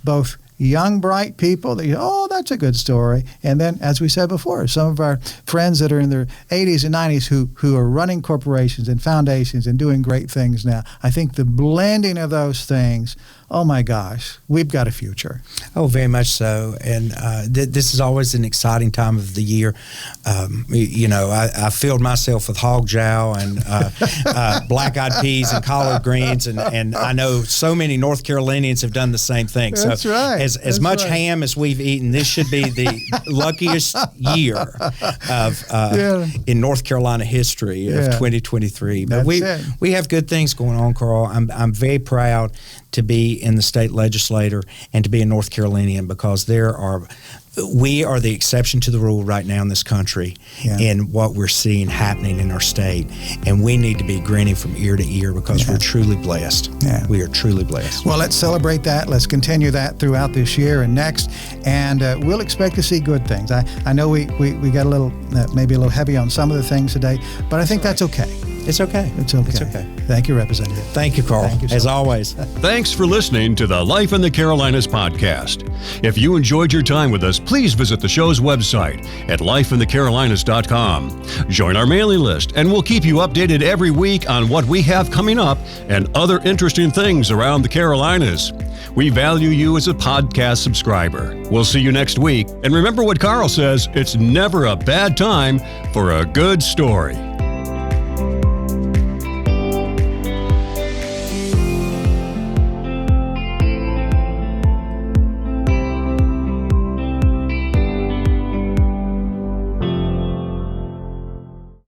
both young, bright people that, that's a good story. And then, as we said before, some of our friends that are in their 80s and 90s who are running corporations and foundations and doing great things now. I think the blending of those things, oh my gosh, we've got a future. Oh, very much so. And this is always an exciting time of the year. I filled myself with hog jowl and black-eyed peas and collard greens, and I know so many North Carolinians have done the same thing. That's so right. As much ham as we've eaten, this should be the luckiest year in North Carolina history of 2023. But we have good things going on, Carl. I'm very proud to be in the state legislature and to be a North Carolinian because we are the exception to the rule right now in this country in what we're seeing happening in our state. And we need to be grinning from ear to ear because we're truly blessed. Yeah. We are truly blessed. Well, let's celebrate that. Let's continue that throughout this year and next. And we'll expect to see good things. I know we got a little, maybe a little heavy on some of the things today, but I think that's okay. It's okay. It's okay. It's okay. Thank you, Representative. Thank you, Carl. Thank you so as much. always. Thanks for listening to the Life in the Carolinas podcast. If you enjoyed your time with us, please visit the show's website at lifeinthecarolinas.com. Join our mailing list, and we'll keep you updated every week on what we have coming up and other interesting things around the Carolinas. We value you as a podcast subscriber. We'll see you next week. And remember what Carl says, it's never a bad time for a good story.